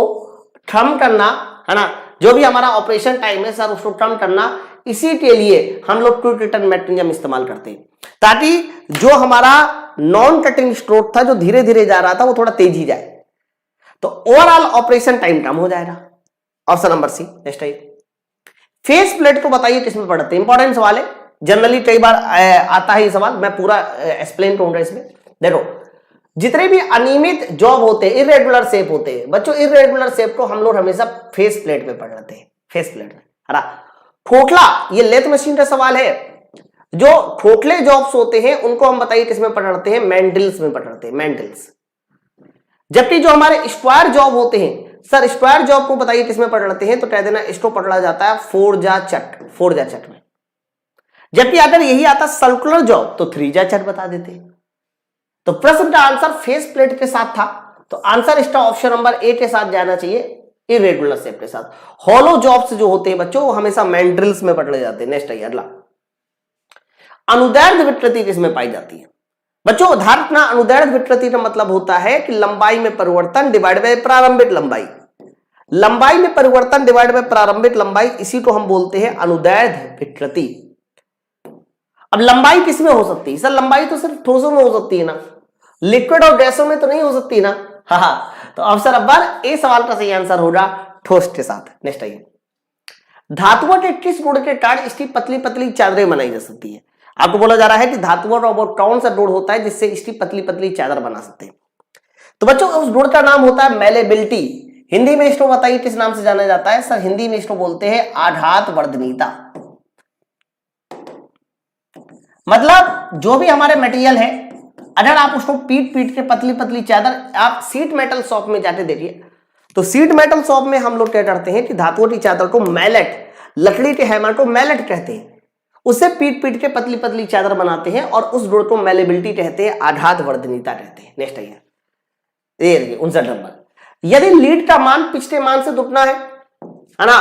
कम करना, है ना, जो भी हमारा ऑपरेशन टाइम है सर उसको कम करना, इसी के लिए हम लोग क्विक रिटर्न मैट्रिज्म इस्तेमाल करते हैं, ताकि जो हमारा नॉन कटिंग स्ट्रोक था जो धीरे धीरे जा रहा था वो थोड़ा तेज ही जाए, तो ओवरऑल ऑपरेशन टाइम कम हो जाएगा। ऑप्शन नंबर सी नेक्स्ट है। फेस प्लेट को बताइए किसमें पढ़ते हैं, इंपॉर्टेंट सवाल है, जनरली कई बार आता है ये सवाल, मैं पूरा एक्सप्लेन करूंगा इसमें। देखो जितने भी अनियमित जॉब होते हैं, इरेगुलर शेप होते हैं, बच्चों इरेगुलर शेप को हम लोग हमेशा फेस प्लेट में पढ़ते हैं, फेस प्लेट में, है ना। खोखला, ये लेथ मशीन का सवाल है, जो खोखले जॉब्स होते हैं उनको हम बताइए किसमें पढ़ते हैं, मैंडल्स में पढ़ते हैं, मैंडल्स। जबकि जो हमारे स्क्वायर जॉब होते हैं, सर स्क्वायर जॉब को बताइए किसमें पढ़ते हैं, तो कह देना इसको पढ़ा जाता है फोरजा चट में। जबकि अगर यही आता सर्कुलर जॉब तो थ्रीजा चट बता देते हैं। तो प्रश्न का आंसर फेस प्लेट के साथ था, तो आंसर इसका ऑप्शन नंबर ए के साथ जाना चाहिए, इरेगुलर शेप के साथ। हॉलो जॉब्स जो होते हैं बच्चों वो हमेशा मैंड्रिल्स में पढ़े जाते हैं। नेक्स्ट है अगला, अनुदैर्ध्य विकृति किसमें पाई जाती है? बच्चों ध्यान रखना, अनुदैर्ध्य विकृति का मतलब होता है कि लंबाई में परिवर्तन डिवाइड बाय प्रारंभिक लंबाई, लंबाई में परिवर्तन डिवाइड बाय प्रारंभिक लंबाई, इसी को हम बोलते हैं अनुदैर्ध्य विकृति। अब लंबाई किसमें हो सकती है? सर लंबाई तो सिर्फ ठोसों में हो सकती है ना, लिक्विड और गैसों में तो नहीं हो सकती ना। हाँ, तो ऑप्शन नंबर ए सवाल का सही आंसर होगा ठोस के साथ। नेक्स्ट आइए, धातुओं के किस गुण के कारण इसकी पतली पतली चादरें बनाई जा सकती है? आपको बोला जा रहा है कि धातुओं का वो कौन सा गुण होता है जिससे इसकी पतली पतली चादर बना सकते हैं। तो बच्चों उस गुण का नाम होता है मेलेबिलिटी। हिंदी में इसको बताइए किस नाम से जाना जाता है? सर हिंदी में इसको बोलते हैं आघात वर्धनीयता। मतलब जो भी हमारे मटेरियल है, अगर आप उसको पीट पीट के पतली पतली चादर, आप सीट मेटल शॉप में जाके देखिए, तो सीट मेटल शॉप में हम लोग क्या करते हैं कि धातुओं की चादर को मैलेट, लकड़ी के हैमर को मैलेट कहते हैं, उससे पीट पीट के पतली पतली चादर बनाते हैं, और उस गुण को मेलेबिलिटी कहते हैं, आघात वर्धनीयता कहते हैं। नेक्स्ट आइए, ये 59 नंबर, यदि लीड का मान पिछले मान से दुगना है ना,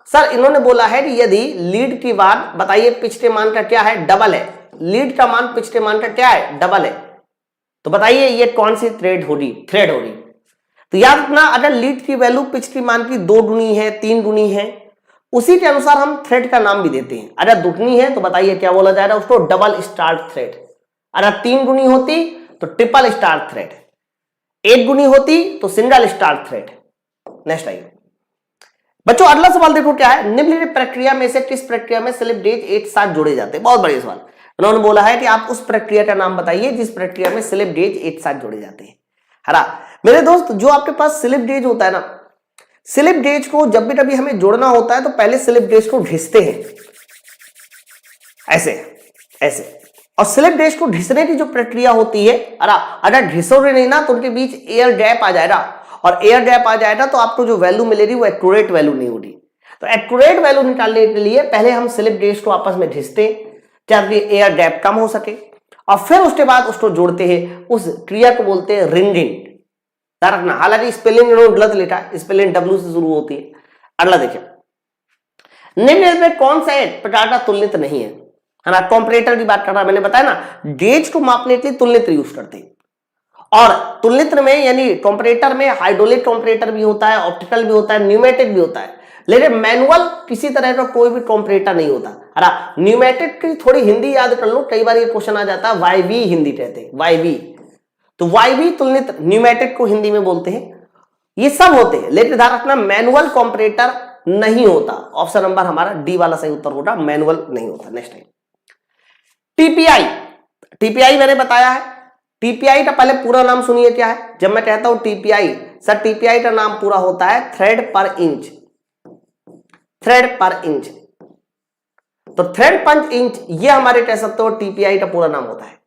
सर इन्होंने बोला है कि यदि लीड की मान बताइए पिछले मान का क्या है, डबल है, लीड का मान पिछले मान का क्या है, डबल है, तो बताइए ये कौन सी थ्रेड होगी? तो याद रखना, अगर लीड की वैल्यू पिछली मान की 2 गुनी है, 3 गुनी है, उसी के अनुसार हम थ्रेड का नाम भी देते हैं। अगर दुगनी है तो बताइए क्या बोला जाएगा उसको? Double start thread. अगर 3 गुनी होती तो ट्रिपल स्टार्ट थ्रेड, 1 गुनी होती तो सिंगल स्टार्ट थ्रेड। नेक्स्ट आइए बच्चों, अगला सवाल देखो क्या है, निम्नलिखित प्रक्रिया में से किस प्रक्रिया में स्लिप गेज एक साथ जोड़े जाते हैं? बहुत बढ़िया सवाल। उन्होंने बोला है कि आप उस प्रक्रिया का नाम बताइए जिस प्रक्रिया में स्लिप गेज एक साथ जोड़े जाते हैं। हरा मेरे दोस्त, जो आपके पास स्लिप गेज होता है ना, स्लिप गेज को जब भी कभी हमें जोड़ना होता है तो पहले स्लिप गेज को घिसते हैं, ऐसे ऐसे, और स्लिप गेज को घिसने की जो प्रक्रिया होती है, अगर घिसोगे नहीं ना तो उनके बीच एयर गैप आ जाएगा, और एयर गैप आ जाएगा तो आपको जो वैल्यू मिलेगी वो एक्यूरेट वैल्यू नहीं होगी। तो एक्यूरेट वैल्यू निकालने के लिए पहले हम स्लिप गेज को आपस में घिसते ताकि एयर गैप कम हो सके और फिर उसके बाद उसको जोड़ते हैं। उस क्रिया को बोलते हैं रिंगिंग। रखना, हालांकि स्पेलिंग गलत लिखा है, स्पेलिंग डब्ल्यू से शुरू होती है। अगला देखिए, निम्न में कौन सा एक प्रकार का तुलनित्र नहीं है ना? कंपैरेटर की बात कर रहा, मैंने बताया ना गेज को मापने के लिए तुलनित्र यूज करते हैं। और तुलनित्र में यानी कंपैरेटर में हाइड्रोलिक कंपैरेटर भी होता है, ऑप्टिकल भी होता है, न्यूमेटिक भी होता है, लेकिन मैनुअल किसी तरह का कोई भी कंपैरेटर नहीं होता। अरे न्यूमेटिक की थोड़ी हिंदी याद कर लो, कई बार ये क्वेश्चन आ जाता है, वायवी हिंदी कहते हैं, वायवी। तो वायवी तुलनित्र न्यूमेटिक को हिंदी में बोलते हैं। ये सब होते हैं, लेकिन ध्यान रखना मैनुअल कंपैरेटर नहीं होता। ऑप्शन नंबर हमारा डी वाला सही उत्तर होगा, मैनुअल नहीं होता। नेक्स्ट टाइम टीपीआई, टीपीआई मैंने बताया है। टीपीआई का पहले पूरा नाम सुनिए क्या है। जब मैं कहता हूं टीपीआई, सर टीपीआई का नाम पूरा होता है थ्रेड पर इंच, थ्रेड पर इंच। तो थ्रेड पर इंच ये हमारे कह सकते हो टीपीआई का पूरा नाम होता है।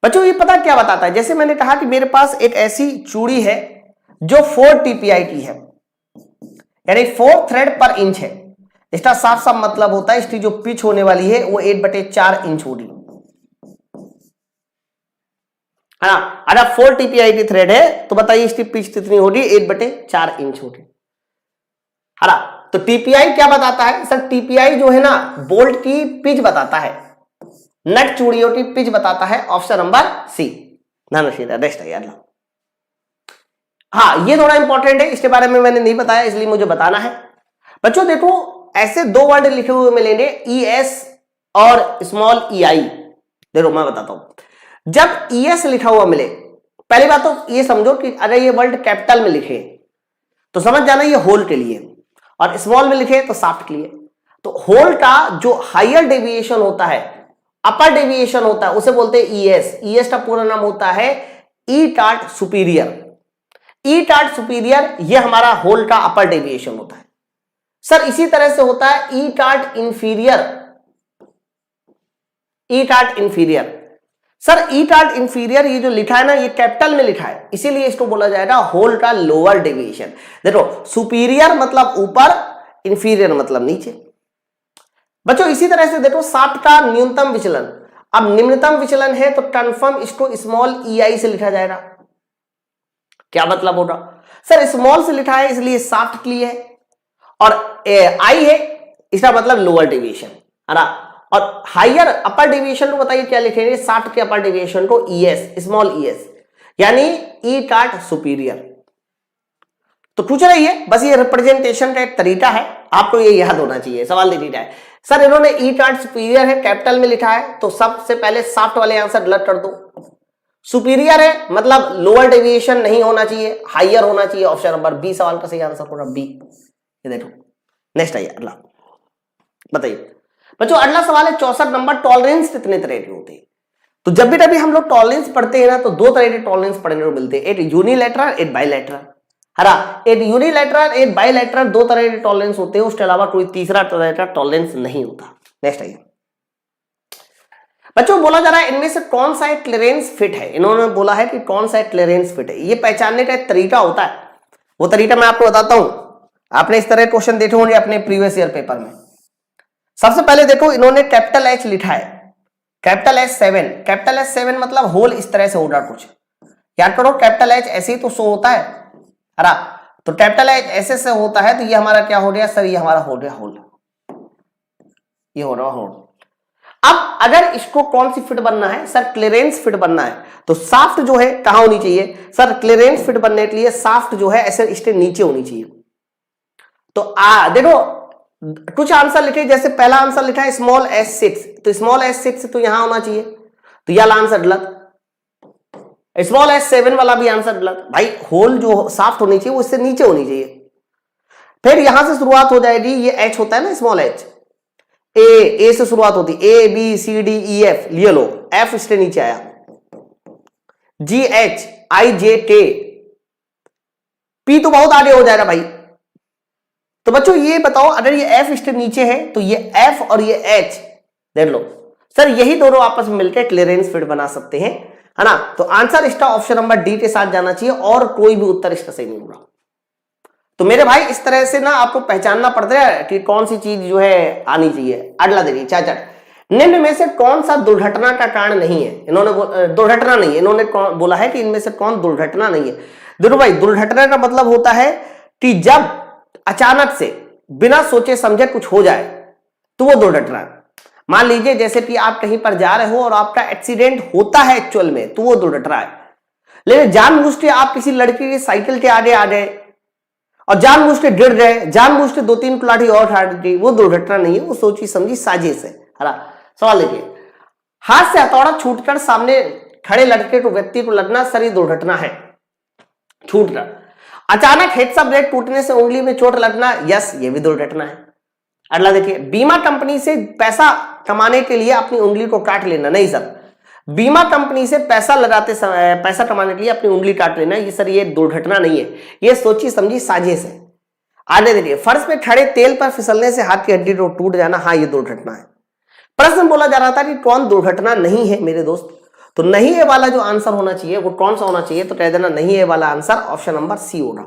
बच्चों ये पता क्या बताता है, जैसे मैंने कहा कि मेरे पास एक ऐसी चूड़ी है जो 4 टीपीआई की है, यानी 4 थ्रेड पर इंच है। इसका साफ साफ मतलब होता है इसकी जो पिच होने वाली है वो 8/4 इंच होगी। अगर 4 टीपीआई की थ्रेड है तो बताइए इसकी पिच कितनी होगी? 8/4 इंच होगी। तो टीपीआई क्या बताता है सर? टीपीआई जो है ना बोल्ट की पिच बताता है, नट चूड़ियों की पिच बताता है। Option number C. नेक्स्ट है यार। हाँ ये थोड़ा इंपॉर्टेंट है, इसके बारे में मैंने नहीं बताया इसलिए मुझे बताना है। बच्चों देखो ऐसे 2 वर्ड लिखे हुए मिलेंगे, ईएस और स्मॉल ईआई। देखो मैं बताता हूं, जब ईएस लिखा हुआ मिले, पहली बात तो ये समझो कि अगर ये वर्ड कैपिटल में लिखे तो समझ जाना ये होल के लिए, और स्मॉल में लिखे तो शाफ्ट के लिए। तो होल का जो हायर डेविएशन होता है, अपर डेविएशन होता है, उसे बोलते हैं ईएस। ईएस का पूरा नाम होता है ई टार्ट सुपीरियर। ई टार्ट सुपीरियर ये हमारा होल का अपर डेविएशन होता है। सर इसी तरह से होता है ई टार्ट इंफीरियर। ई टार्ट इंफीरियर, सर ई टार्ट इंफीरियर ये जो लिखा है ना ये कैपिटल में लिखा है, इसीलिए इसको बोला जाएगा होल का लोअर डेविएशन। देखो सुपीरियर मतलब ऊपर, इंफीरियर मतलब नीचे। बच्चों इसी तरह से देखो शाफ्ट का न्यूनतम विचलन, अब निम्नतम विचलन है तो कंफर्म इसको स्मॉल ईआई से लिखा जाएगा। क्या मतलब होगा सर? स्मॉल से लिखा है इसलिए शाफ्ट के लिए है, और आई है इसका मतलब लोअर डेविएशन, है ना। और हायर अपर डेविएशन को बताइए क्या लिखेंगे? शाफ्ट के अपर डेविएशन को ईएस, स्मॉल ईएस, यानी ई टार्ट सुपीरियर। तो पूछ रही है, बस ये रिप्रेजेंटेशन का एक तरीका है, आपको ये याद होना चाहिए। सवाल देखिए जाए, सर इन्होंने ई टार्ट सुपीरियर है कैपिटल में लिखा है, तो सबसे पहले शाफ्ट वाले आंसर गलत कर दो। सुपीरियर है मतलब लोअर डेविएशन नहीं होना चाहिए, हायर होना चाहिए। ऑप्शन नंबर बी सवाल का सही आंसर होगा बी। ये देखो नेक्स्ट आइए अगला, बताइए बच्चों अगला सवाल है 64 नंबर, टॉलरेंस कितने तरह की होती है? तो जब भी कभी हम लोग टॉलरेंस पढ़ते हैं ना तो 2 तरह के टॉलरेंस पढ़ने को मिलते हैं, एक यूनिलैटरल एक बायलैटरल। हरा एक यूनिलैटरल एक बायलैटरल 2 तरह के टॉलरेंस होते हैं, उसके अलावा कोई तीसरा तरह का टॉलरेंस नहीं होता। नेक्स्ट आइए बच्चों, बोला जा रहा है इनमें से कौन सा एक क्लीयरेंस फिट है। इन्होंने बोला है कि कौन सा एक क्लीयरेंस फिट है। ये पहचानने का एक तरीका होता है, वो तरीका मैं आपको बताता हूं। आपने इस तरह क्वेश्चन देखे होंगे अपने प्रीवियस ईयर पेपर में। सबसे पहले देखो इन्होंने कैपिटल एच लिखा है, कैपिटल एच 7। कैपिटल एच 7 मतलब होल इस तरह से होगा कुछ, याद करो कैपिटल एच ऐसे ही तो शो होता है, हरा। तो कैपिटल एच ऐसे से होता है, तो ये हमारा क्या हो गया सर? ये हमारा हो गया होल, ये हो रहा होल। अब अगर इसको कौन सी फिट बनना है सर? क्लीयरेंस फिट बनना है, तो शाफ्ट जो है कहां होनी चाहिए सर? क्लीयरेंस फिट बनने के लिए शाफ्ट जो है ऐसे इसके नीचे होनी चाहिए। तो देखो कुछ आंसर लिखे, जैसे पहला आंसर लिखा है स्मॉल s6, तो स्मॉल s6 तो यहां होना चाहिए, तो यह आंसर गलत। स्मॉल s7 वाला भी आंसर गलत। भाई होल जो शाफ्ट होनी चाहिए वो इससे नीचे होनी चाहिए। फिर यहां से शुरुआत हो जाएगी, ये h होता है ना स्मॉल h, ए से शुरुआत होती, A B C D E F, लिए लो एफ इसके नीचे आया, जी एच आई जे के, पी तो बहुत आगे हो जाएगा भाई। तो बच्चों ये बताओ अगर ये एफ इसके नीचे है तो ये एफ और ये एच देख लो सर, यही दोनों आपस में मिलकर क्लीयरेंस फिट बना सकते हैं, है ना। तो आंसर इसका ऑप्शन नंबर डी के साथ जाना चाहिए और कोई भी उत्तर इसका सही नहीं होगा। तो मेरे भाई इस तरह से ना आपको पहचानना पड़ता है कि कौन सी चीज जो है आनी चाहिए। अगला देखिए चाचा, निम्न में से कौन सा दुर्घटना का कारण नहीं है? इन्होंने दुर्घटना नहीं है, इन्होंने बोला है कि इनमें से कौन दुर्घटना नहीं है। देखो भाई, दुर्घटना का मतलब होता है कि जब अचानक से बिना सोचे समझे कुछ हो जाए तो वो दुर्घटना है। मान लीजिए जैसे कि आप कहीं पर जा रहे हो और आपका एक्सीडेंट होता है एक्चुअल में, तो वो दुर्घटना है। लेकिन जानबूझ के आप किसी लड़की की साइकिल के आगे आ गए और जानबूझ के गिर गए, जानबूझ के 2-3 कुलाठी और उठा दी, वो दुर्घटना नहीं है, वो सोची समझी साजिश है। सवाल देखिए, हाथ से हथौड़ा छूटकर सामने खड़े लड़के को व्यक्ति को लगना सर ये दुर्घटना है, छूटकर। अचानक हेडसा ब्लेड टूटने से उंगली में चोट लगना, यस ये भी दुर्घटना है। अगला देखिए, बीमा कंपनी से पैसा कमाने के लिए अपनी उंगली को काट लेना, नहीं सर, बीमा कंपनी से पैसा लगाते समय पैसा कमाने के लिए अपनी उंगली काट लेना, ये सर ये दुर्घटना नहीं है, ये सोची समझी साजिश है। आगे देखिए, फर्श पे खड़े तेल पर फिसलने से हाथ की हड्डी टूट जाना, हाँ ये दुर्घटना है। प्रश्न बोला जा रहा था कि कौन दुर्घटना नहीं है मेरे दोस्त, तो नहीं है वाला जो आंसर होना चाहिए वो कौन सा होना चाहिए? तो कह देना नहीं है वाला आंसर ऑप्शन नंबर सी होगा।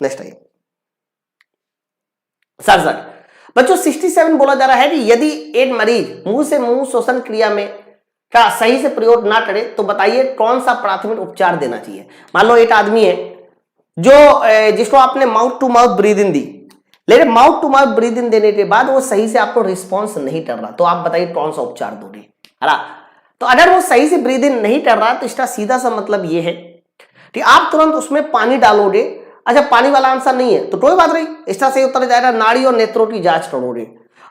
नेक्स्ट आइए सर बच्चों 67 बोला जा रहा है कि यदि एक मरीज मुंह से मुंह श्वसन क्रिया में का सही से प्रयोग ना करे तो बताइए कौन सा प्राथमिक उपचार देना चाहिए। मान लो एक आदमी है जो जिसको आपने माउथ टू माउथ ब्रीदिंग दी, लेकिन माउथ टू माउथ ब्रीदिंग देने के बाद वो सही से आपको रिस्पॉन्स नहीं कर रहा, तो आप बताइए कौन सा उपचार दोगे? तो अगर वो सही से ब्रीदिंग नहीं कर रहा तो इसका सीधा सा मतलब ये है कि आप तुरंत उसमें पानी डालोगे। अच्छा, पानी वाला आंसर नहीं है तो कोई बात नहीं, इसका सही उत्तर जाएगा नाड़ी और नेत्रों की जांच करोगे।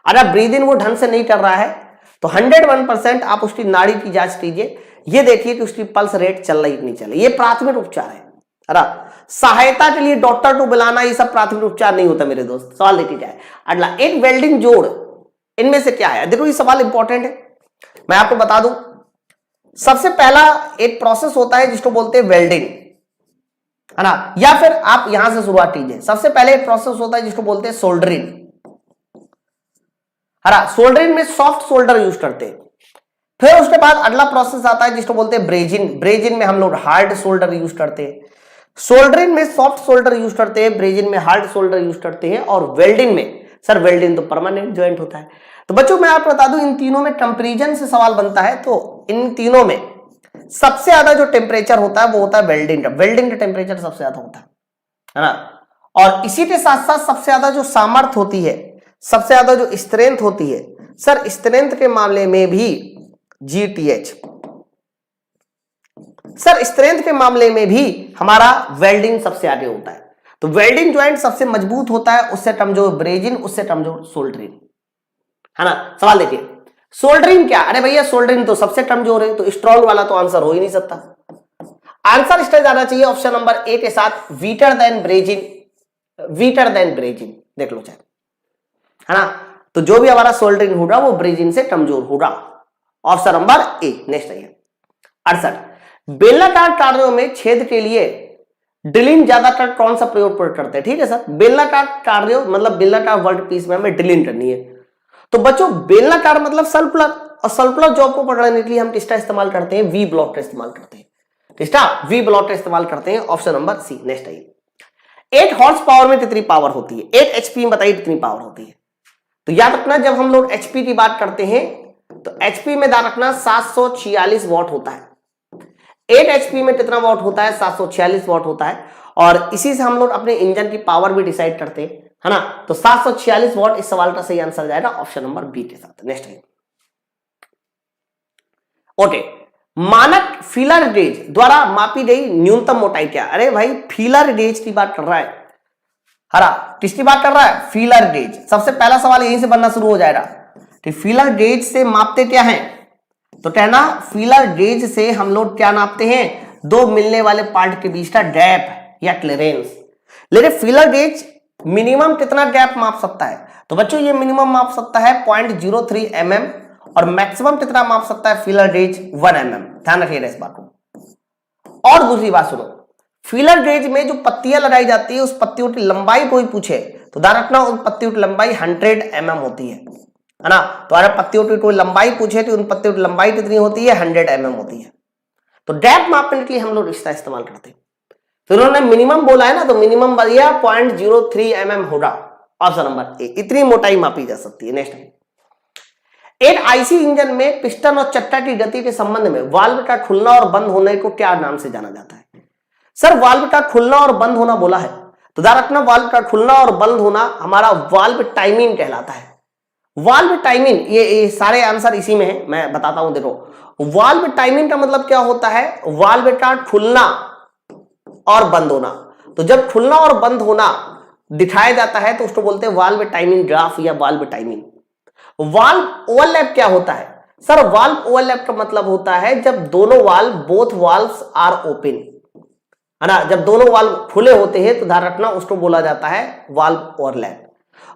अगर ब्रीदिंग वो ढंग से नहीं कर रहा है तो 101% आप उसकी नाड़ी की जांच कीजिए, ये देखिए कि उसकी पल्स रेट चल रही कि नहीं चल रही, ये प्राथमिक उपचार है। सहायता के लिए डॉक्टर को बुलाना ये सब प्राथमिक उपचार नहीं होता मेरे दोस्त। सवाल देखिए क्या है अगला, एक वेल्डिंग जोड़ इनमें से क्या है? देखो ये सवाल इंपॉर्टेंट है, मैं आपको बता दूं। सबसे पहला एक प्रोसेस होता है जिसको बोलते हैं वेल्डिंग, है ना, या फिर आप यहां से शुरुआत कीजिए। सबसे पहले एक प्रोसेस होता है जिसको बोलते हैं सोल्डरिंग, है ना, सोल्डरिंग में सॉफ्ट सोल्डर यूज करते हैं। फिर उसके बाद अगला प्रोसेस आता है जिसको बोलते हैं ब्रेजिंग, ब्रेजिंग में हम लोग हार्ड सोल्डर यूज करते हैं। सोल्डरिंग में सॉफ्ट सोल्डर यूज करते हैं, ब्रेजिंग में हार्ड सोल्डर यूज करते हैं, और वेल्डिंग में सर वेल्डिंग तो परमानेंट ज्वाइंट होता है। तो बच्चों मैं आपको बता दूं इन तीनों में कंपैरिजन से सवाल बनता है, तो इन तीनों में सबसे ज्यादा जो टेम्परेचर होता है वो होता है वेल्डिंग का, वेल्डिंग का टेम्परेचर सबसे ज्यादा होता है ना। और इसी के साथ साथ सबसे ज्यादा जो सामर्थ्य होती है, सबसे ज्यादा जो स्ट्रेंथ होती है, सर स्ट्रेंथ के मामले में भी GTH, सर स्ट्रेंथ के मामले में भी हमारा वेल्डिंग सबसे आगे होता है। तो वेल्डिंग ज्वाइंट सबसे मजबूत होता है, उससे कमजोर ब्रेजिंग, उससे कमजोर सोल्डरिंग, है ना। सवाल देखिए सोल्डरिंग क्या, अरे भैया सोल्डरिंग तो सबसे कमजोर है, तो स्ट्रॉन्ग वाला तो आंसर हो ही नहीं सकता। आंसर इसका जाना चाहिए ऑप्शन नंबर ए के साथ, वीटर देन ब्रेजिंग, वीटर देन ब्रेजिंग, देख लो चाहे, है ना। तो जो भी हमारा सोल्डरिंग होगा वो ब्रेजिंग से कमजोर होगा, ऑप्शन नंबर ए। नेक्स्ट आइए 68, बेलनाकार कार्यों में छेद के लिए ड्रिलिंग ज्यादातर कौन सा प्रयोग करते हैं? ठीक है सर, बेलनाकार कार्यों मतलब बेलनाकार वर्ड पीस में हमें ड्रिलिंग करनी है। तो बच्चों बेलनाकार मतलब सर्कुलर, और सर्कुलर जॉब को पकड़ने के लिए हम किसका इस्तेमाल करते हैं? वी ब्लॉक का इस्तेमाल करते हैं, किसका? वी ब्लॉक का इस्तेमाल करते हैं, ऑप्शन नंबर सी। नेक्स्ट आइए 8 हॉर्स पावर में कितनी पावर होती है? 8 HP में बताइए कितनी पावर होती है? तो याद रखना जब हम लोग HP की बात करते हैं तो HP में याद रखना 746 वॉट होता है। 8 HP में कितना वॉट होता है? 746 वॉट होता है, और इसी से हम लोग अपने इंजन की पावर भी डिसाइड करते हैं, है ना। तो 746 वॉट इस सवाल का सही आंसर जाएगा ऑप्शन नंबर बी के साथ। नेक्स्ट है ओके, मानक फीलर गेज द्वारा मापी गई न्यूनतम मोटाई क्या? अरे भाई फीलर गेज की बात कर रहा है, हरा किसकी बात कर रहा है? Feeler gauge. सबसे पहला सवाल यहीं से बनना शुरू हो जाएगा कि फीलर गेज से मापते क्या है? तो कहना फीलर गेज से हम लोग क्या नापते हैं? दो मिलने वाले पार्ट के बीच का गैप या क्लियरेंस। लेकिन फीलर गेज मिनिमम कितना गैप माप सकता है? तो बच्चों ये मिनिमम माप सकता है 0.03 mm, और मैक्सिमम कितना माप सकता है फीलर गेज? 1 mm। ध्यान रखिएगा इस बात को। और दूसरी बात सुनो, फीलर गेज में जो पत्तियां लगाई जाती है उस पत्तियों की लंबाई कोई पूछे तो ध्यान रखना उन पत्तियों की लंबाई 100 mm होती है ना। तो अगर पत्तियों की कोई लंबाई पूछे तो उन पत्तियों की लंबाई कितनी होती है? 100 mm होती है। तो गैप मापने के लिए हम लोग इसका इस्तेमाल करते हैं। तो उन्होंने मिनिमम बोला है ना, तो मिनिमम बढ़िया 0.03 mm होगा, ऑप्शन नंबर ए, इतनी मोटाई मापी जा सकती है। नेक्स्ट, एक आईसी इंजन में पिस्टन और चक्का की गति के संबंध में वाल्व का खुलना और बंद होने को क्या नाम से जाना जाता है? सर वाल्व का खुलना और बंद होना बोला है, तो ध्यान रखना वाल्व का खुलना और बंद होना हमारा वाल्व टाइमिंग कहलाता है। वाल्व टाइमिंग, ये सारे आंसर इसी में है, मैं बताता हूं। देखो, वाल्व टाइमिंग का मतलब क्या होता है? वाल्व का खुलना और बंद होना। तो जब खुलना और बंद होना दिखाया जाता है तो उसको बोलते हैं वाल्व टाइमिंग ग्राफ या वाल्व टाइमिंग। वाल्व ओवरलैप क्या होता है? सर वाल्व ओवरलैप का मतलब होता है जब दोनों valve, both valves are open, है ना, जब दोनों वाल्व खुले होते हैं तो ध्यान रखना उसको बोला जाता है valve overlap.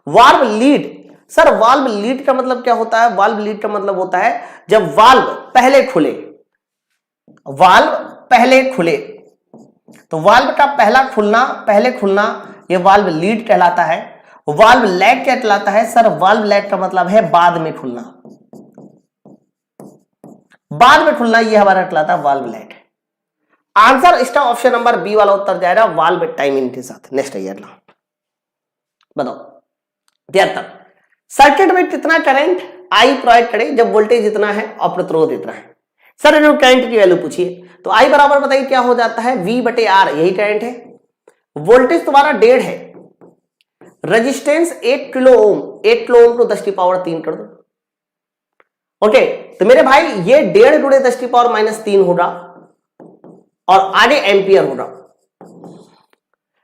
Valve lead, sir valve lead का मतलब क्या होता है? वाल्व लीड का मतलब होता है जब वाल्व पहले खुले, वाल्व पहले खुले, तो वाल्व का पहले खुलना ये वाल्व लीड कहलाता है। वाल्व लैग क्या कहलाता है? सर वाल्व लैग का मतलब है बाद में खुलना, बाद में खुलना, ये हमारा कहलाता है वाल्व लैग। आंसर इसका ऑप्शन नंबर बी वाला उत्तर जाएगा वाल्व टाइमिंग के साथ। नेक्स्ट है अगला, बताओ 73, सर्किट में कितना करंट आई प्रोवाइड करे जब वोल्टेज इतना है और प्रतिरोध इतना है? सर इन्होंने करंट की वैल्यू पूछी है, तो आई बराबर बताइए क्या हो जाता है? V/R, यही करंट है। वोल्टेज तुम्हारा 1.5 है, resistance 8 kilo ohm, 8 kilo ohm को 10⁻³ कर दो। ओके, तो मेरे भाई ये 1.5 × 10⁻³ होगा और आगे एम्पियर होगा,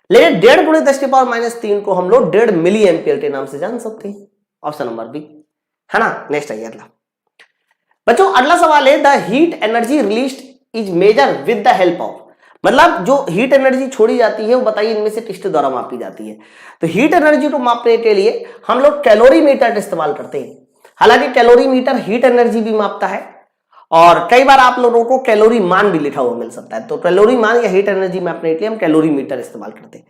लेकिन 1.5 × 10⁻³ को हम लोग 1.5 मिली एम्पियर के नाम से जान सकते हैं, ऑप्शन नंबर बी, है ना। नेक्स्ट है अगला बच्चों, अगला सवाल है the heat energy released is measured with the help of, मतलब जो हीट एनर्जी छोड़ी जाती है वो बताइए इनमें से किसके द्वारा मापी जाती है? तो हीट एनर्जी को मापने के लिए हम लोग कैलोरीमीटर का इस्तेमाल करते हैं। हालांकि कैलोरीमीटर हीट एनर्जी भी मापता है और कई बार आप लोगों को कैलोरी मान भी लिखा हुआ मिल सकता है, तो कैलोरी मान या हीट एनर्जी मापने के लिए हम कैलोरीमीटर इस्तेमाल करते हैं।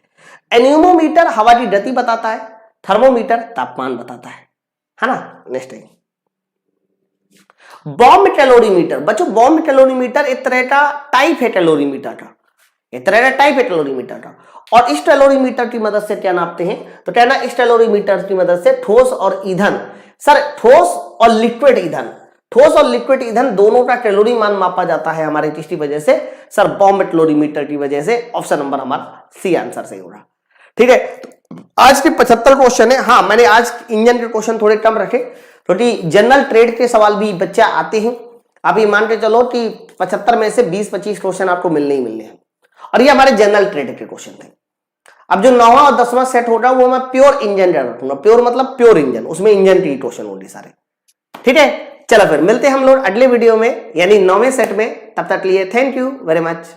एन्यूमोमीटर हवा की गति बताता है, थर्मोमीटर तापमान बताता है ना। नेक्स्ट है बॉम्ब कैलोरीमीटर। बच्चों बॉम्ब कैलोरीमीटर एक तरह का टाइप है कैलोरीमीटर का, एक तरह का टाइप है कैलोरीमीटर का, और इस कैलोरीमीटर की मदद से क्या नापते हैं? तो क्या ना, इस कैलोरीमीटर की मदद से ठोस और ईंधन, सर ठोस और लिक्विड ईंधन, ठोस और लिक्विड ईंधन दोनों का कैलोरी मान मापा जाता है हमारे किसकी वजह से? सर बॉम्ब कैलोरीमीटर की वजह से। ऑप्शन नंबर हमारा सी आंसर सही होगा। ठीक है, तो आज के 75 क्वेश्चन है। हाँ, मैंने आज इंजन के क्वेश्चन थोड़े कम रखे क्योंकि जनरल ट्रेड के सवाल भी बच्चा आते हैं। आप ये मान के चलो कि 75 में से 20-25 क्वेश्चन आपको मिलने ही मिलने हैं, और ये हमारे जनरल ट्रेड के क्वेश्चन थे। अब जो 9वां और 10वां सेट होगा वो मैं प्योर इंजन रखूंगा। प्योर मतलब प्योर इंजन, उसमें इंजन के क्वेश्चन होंगे सारे। ठीक है, चलो फिर मिलते हैं हम लोग अगले वीडियो में, यानी 9वें सेट में। तब तक लिए थैंक यू वेरी मच।